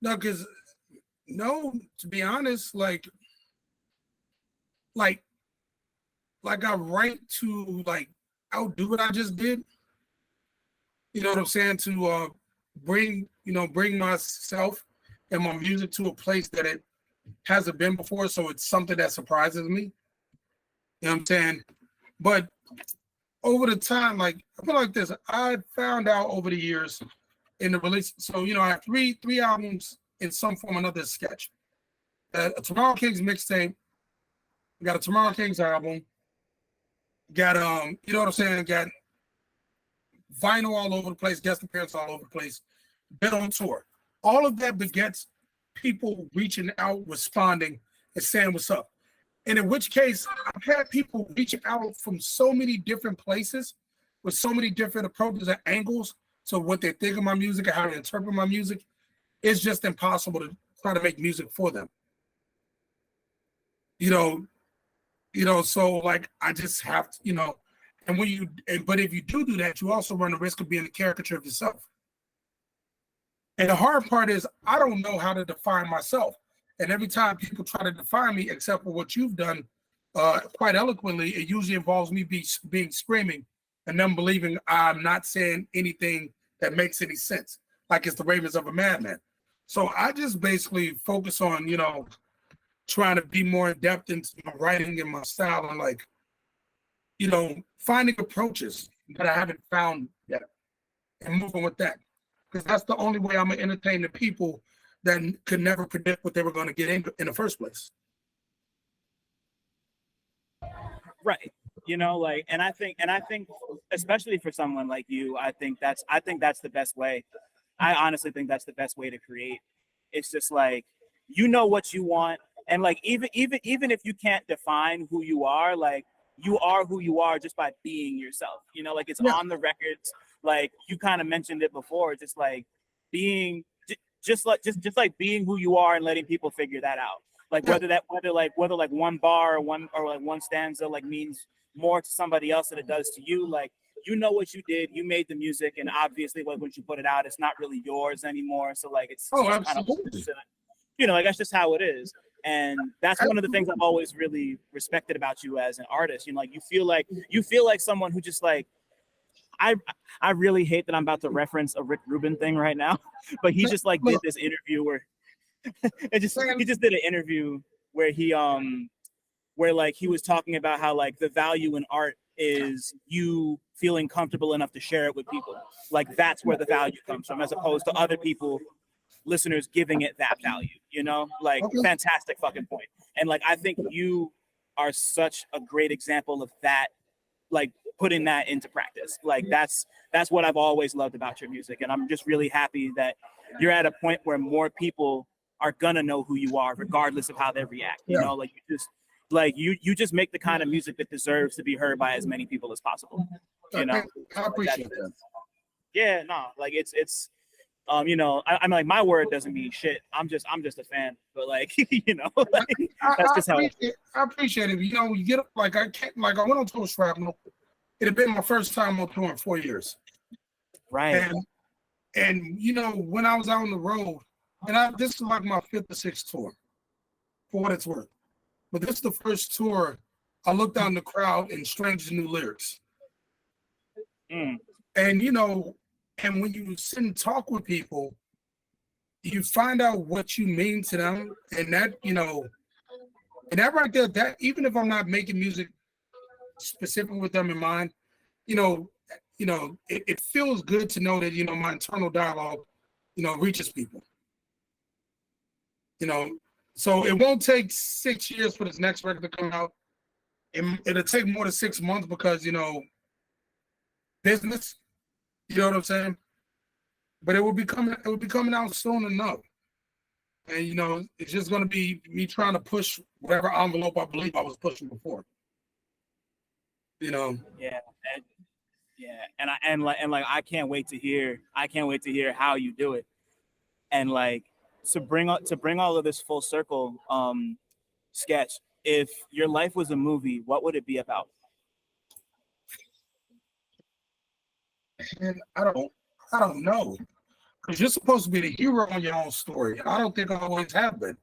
[SPEAKER 2] because to be honest, like I write to like outdo what I just did. You know what I'm saying? To bring myself and my music to a place that it hasn't been before. So it's something that surprises me. You know what I'm saying? But over the time, like I feel like this, I found out over the years in the release. So, you know, I have three albums in some form or another sketch. A Tomorrow Kings mixtape, got a Tomorrow Kings album, got you know what I'm saying, got vinyl all over the place, guest appearance all over the place, been on tour. All of that begets people reaching out, responding, and saying what's up. And in which case, I've had people reach out from so many different places with so many different approaches and angles. So what they think of my music and how they interpret my music, it's just impossible to try to make music for them. You know, so like I just have to, you know, and but if you do that, you also run the risk of being a caricature of yourself. And the hard part is I don't know how to define myself. And every time people try to define me, except for what you've done quite eloquently, it usually involves me being screaming and them believing I'm not saying anything that makes any sense, like it's the ravings of a madman. So I just basically focus on, you know, trying to be more in depth into my writing and my style, and like, you know, finding approaches that I haven't found yet and moving with that. Because that's the only way I'm gonna entertain the people that could never predict what they were going to get in the first place.
[SPEAKER 3] Right. You know, like, and I think especially for someone like you, I think that's the best way. I honestly think that's the best way to create. It's just like, you know what you want. And like, even if you can't define who you are, like you are who you are just by being yourself. You know, like it's on the records. Like you kind of mentioned it before, just like being just like being who you are and letting people figure that out. Like whether one bar or one stanza like means more to somebody else than it does to you. Like, you know what you did, you made the music, and obviously once you put it out, it's not really yours anymore. So like it's
[SPEAKER 2] absolutely.
[SPEAKER 3] You know, like that's just how it is. And that's one of the things I've always really respected about you as an artist. You know, like you feel like someone who just like, I really hate that I'm about to reference a Rick Rubin thing right now, but he just like did this interview where he just did an interview where he was talking about how like the value in art is you feeling comfortable enough to share it with people. Like that's where the value comes from, as opposed to other people, listeners, giving it that value, you know? Like fantastic fucking point. And like I think you are such a great example of that, like putting that into practice. Like that's what I've always loved about your music. And I'm just really happy that you're at a point where more people are gonna know who you are regardless of how they react. You know, like you just make the kind of music that deserves to be heard by as many people as possible. You know,
[SPEAKER 2] I appreciate that.
[SPEAKER 3] Yeah, no, like it's you know, I'm like, my word doesn't mean shit. I'm just a fan, but like, you know, like, that's just how
[SPEAKER 2] I appreciate it. You know, you get like I went on tour Shrapnel. It had been my first time on tour in 4 years.
[SPEAKER 3] Right.
[SPEAKER 2] And you know, when I was out on the road, and this is like my 5th or 6th tour, for what it's worth. But this is the first tour I looked out in the crowd and strangers knew lyrics. And you know, and when you sit and talk with people, you find out what you mean to them, and that, you know, and that right there, that even if I'm not making music specific with them in mind, you know, it feels good to know that, you know, my internal dialogue, you know, reaches people. You know, so it won't take 6 years for this next record to come out. It'll take more than 6 months because, you know, business. You know what I'm saying? But it will be coming out soon enough. And you know, it's just gonna be me trying to push whatever envelope I believe I was pushing before. You know.
[SPEAKER 3] Yeah. And I can't wait to hear how you do it. And like to bring all of this full circle, Sketch, if your life was a movie, what would it be about?
[SPEAKER 2] And I don't know, because you're supposed to be the hero on your own story. I don't think I always have been.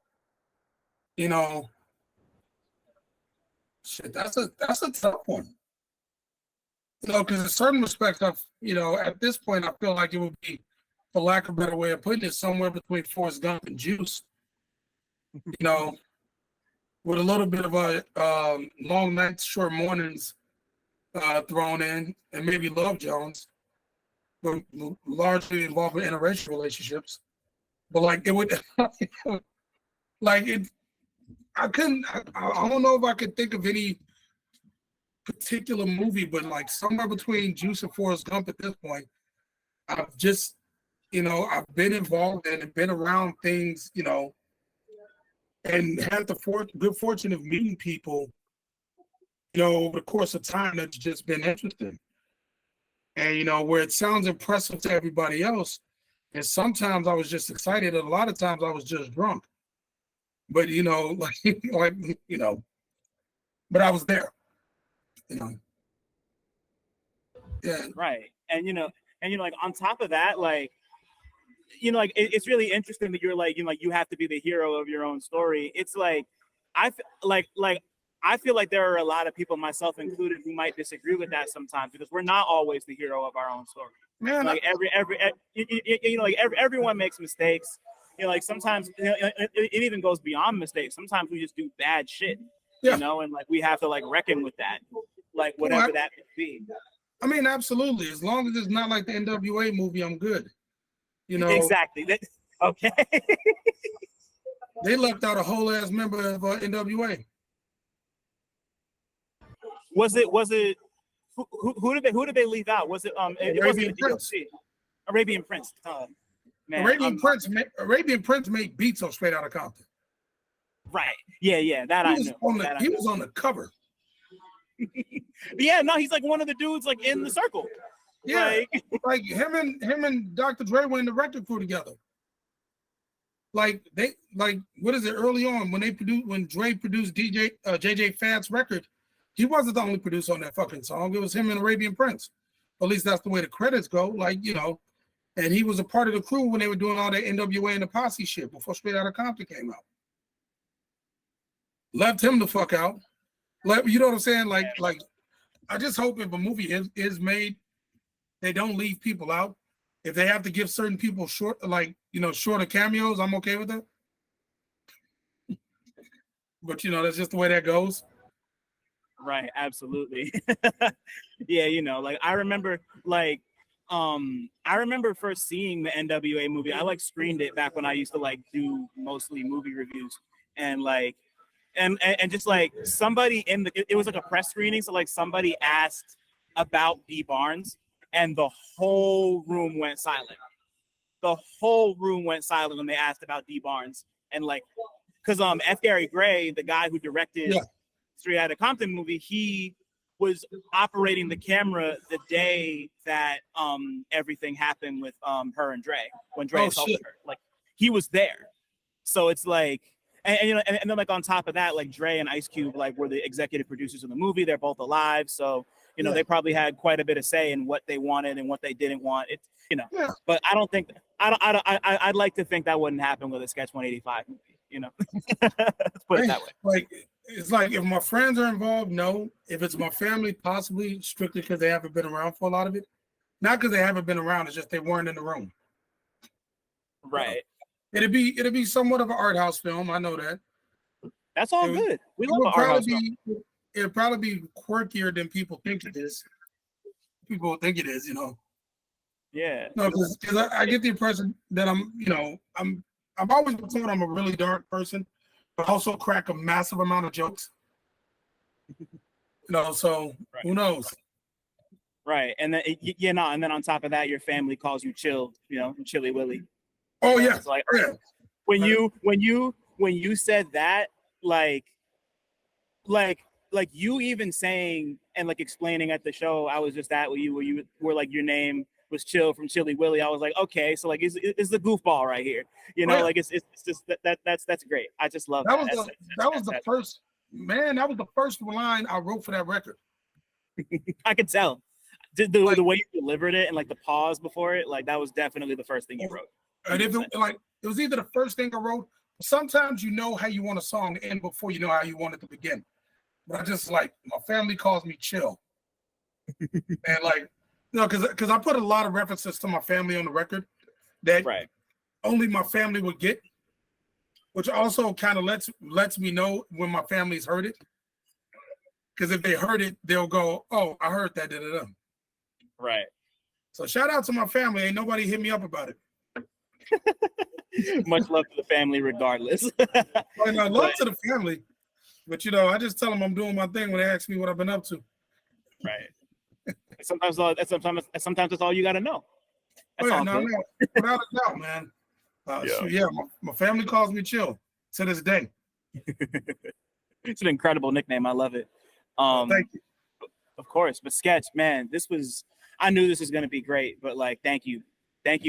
[SPEAKER 2] You know, shit, that's a tough one. You know, because in certain respects, you know, at this point, I feel like it would be, for lack of a better way of putting it, somewhere between Forrest Gump and Juice. You know, with a little bit of a long nights, short mornings thrown in, and maybe Love Jones. But largely involved in interracial relationships. But like it would, like it, I don't know if I could think of any particular movie, but like somewhere between Juice and Forrest Gump at this point, I've just, you know, I've been involved and been around things, you know, and had the good fortune of meeting people, you know, over the course of time that's just been interesting. And, you know, where it sounds impressive to everybody else, and sometimes I was just excited, and a lot of times I was just drunk. But, you know, like you know, but I was there, you know. Yeah.
[SPEAKER 3] Right. And, you know, like on top of that, like, you know, like it's really interesting that you're like, you know, like you have to be the hero of your own story. It's like, I feel like there are a lot of people, myself included, who might disagree with that sometimes, because we're not always the hero of our own story.
[SPEAKER 2] Man,
[SPEAKER 3] like you know, like everyone makes mistakes. You know, like sometimes, you know, it even goes beyond mistakes. Sometimes we just do bad shit. You know, and like we have to like reckon with that, like whatever that may be.
[SPEAKER 2] I mean, absolutely. As long as it's not like the NWA movie, I'm good. You know,
[SPEAKER 3] exactly. Okay.
[SPEAKER 2] They left out a whole ass member of NWA.
[SPEAKER 3] Was it who did they leave out? Was it
[SPEAKER 2] Arabian Prince?
[SPEAKER 3] Arabian Prince. Man,
[SPEAKER 2] Arabian Prince made beats on Straight Outta Compton.
[SPEAKER 3] Right. Yeah. That I know.
[SPEAKER 2] He was on the cover.
[SPEAKER 3] Yeah, no, he's like one of the dudes like in the circle.
[SPEAKER 2] Yeah, like him and Dr. Dre were in the record crew together. Like what is it? Early on when Dre produced JJ Fad's record, he wasn't the only producer on that fucking song. It was him and Arabian Prince. At least that's the way the credits go. Like, you know, and he was a part of the crew when they were doing all that NWA and the Posse shit before Straight Outta Compton came out. Left him the fuck out. You know what I'm saying? Like I just hope if a movie is made, they don't leave people out. If they have to give certain people shorter cameos, I'm okay with that. But you know, that's just the way that goes.
[SPEAKER 3] Right, absolutely. Yeah, you know, like I remember first seeing the NWA movie. I like screened it back when I used to like do mostly movie reviews, and like and just like somebody it was like a press screening, so like somebody asked about D Barnes and the whole room went silent. The whole room went silent when they asked about D Barnes. And like, because F. Gary Gray, the guy who directed Straight Outta Compton movie, he was operating the camera the day that everything happened with her and Dre, when Dre assaulted her. Like, he was there. So it's like, and then like on top of that, like Dre and Ice Cube like were the executive producers of the movie. They're both alive, so you know they probably had quite a bit of say in what they wanted and what they didn't want. It's but I don't think I'd like to think that wouldn't happen with a SKECH185 movie. You know, let's put it that way.
[SPEAKER 2] Like it's like if my friends are involved, no. If it's my family, possibly, strictly because they haven't been around for a lot of it. Not because they haven't been around, it's just they weren't in the room.
[SPEAKER 3] Right.
[SPEAKER 2] It'd be somewhat of an art house film. I know that.
[SPEAKER 3] That's all good. We love an art house film.
[SPEAKER 2] It'd probably be quirkier than people think it is. People think it is, you know.
[SPEAKER 3] Yeah.
[SPEAKER 2] No, because I get the impression that I've always been told I'm a really dark person, but also crack a massive amount of jokes. You know, so who knows?
[SPEAKER 3] Right, and then and then on top of that, your family calls you Chill, you know, Chilly Willy.
[SPEAKER 2] Oh yeah.
[SPEAKER 3] It's like when you said that, like you even saying and like explaining at the show I was just at where you were like your name was Chill from Chilly Willy. I was like, okay, so like it's the goofball right here, you know, like it's just that's great. I just love that.
[SPEAKER 2] That was the first line I wrote for that record.
[SPEAKER 3] I could tell. The way you delivered it and like the pause before it, like that was definitely the first thing you wrote.
[SPEAKER 2] And if it was either the first thing I wrote, sometimes you know how you want a song to end before you know how you want it to begin. But I just like my family calls me Chill, and like because I put a lot of references to my family on the record that only my family would get, which also kind of lets me know when my family's heard it. Because if they heard it, they'll go, "Oh, I heard that." Da-da-da.
[SPEAKER 3] Right.
[SPEAKER 2] So shout out to my family. Ain't nobody hit me up about it.
[SPEAKER 3] Much love to the family, regardless.
[SPEAKER 2] Love to the family, but you know, I just tell them I'm doing my thing when they ask me what I've been up to.
[SPEAKER 3] Right. Sometimes that's all you got to know.
[SPEAKER 2] No, without a doubt, man. My family calls me Chill to this day.
[SPEAKER 3] It's an incredible nickname. I love it.
[SPEAKER 2] Thank you.
[SPEAKER 3] Of course, but Sketch, man, I knew this was going to be great, but like, thank you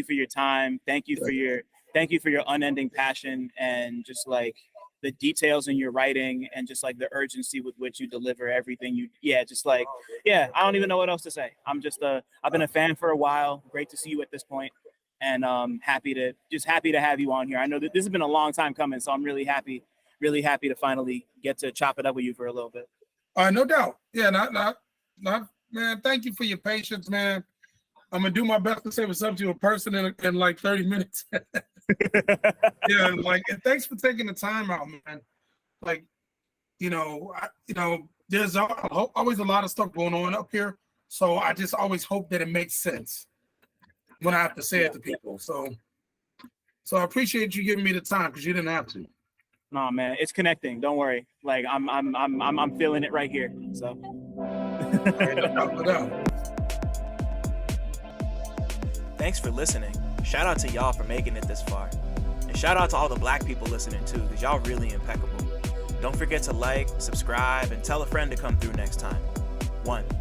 [SPEAKER 3] for your time. Thank you for your unending passion and just like the details in your writing and just like the urgency with which you deliver everything. I don't even know what else to say. I've been a fan for a while. Great to see you at this point, and happy to have you on here. I know that this has been a long time coming, so I'm really happy to finally get to chop it up with you for a little bit.
[SPEAKER 2] No doubt. Yeah, not man. Thank you for your patience, man. I'm gonna do my best to say what's up to a person in like 30 minutes. Yeah, like, and thanks for taking the time out, man. Like, there's always a lot of stuff going on up here, so I just always hope that it makes sense when I have to say it to people. So I appreciate you giving me the time because you didn't have to.
[SPEAKER 3] No, man, it's connecting. Don't worry. Like I'm feeling it right here. So.
[SPEAKER 2] No doubt.
[SPEAKER 1] Thanks for listening. Shout out to y'all for making it this far. And shout out to all the black people listening too, because y'all really impeccable. Don't forget to like, subscribe, and tell a friend to come through next time. 1.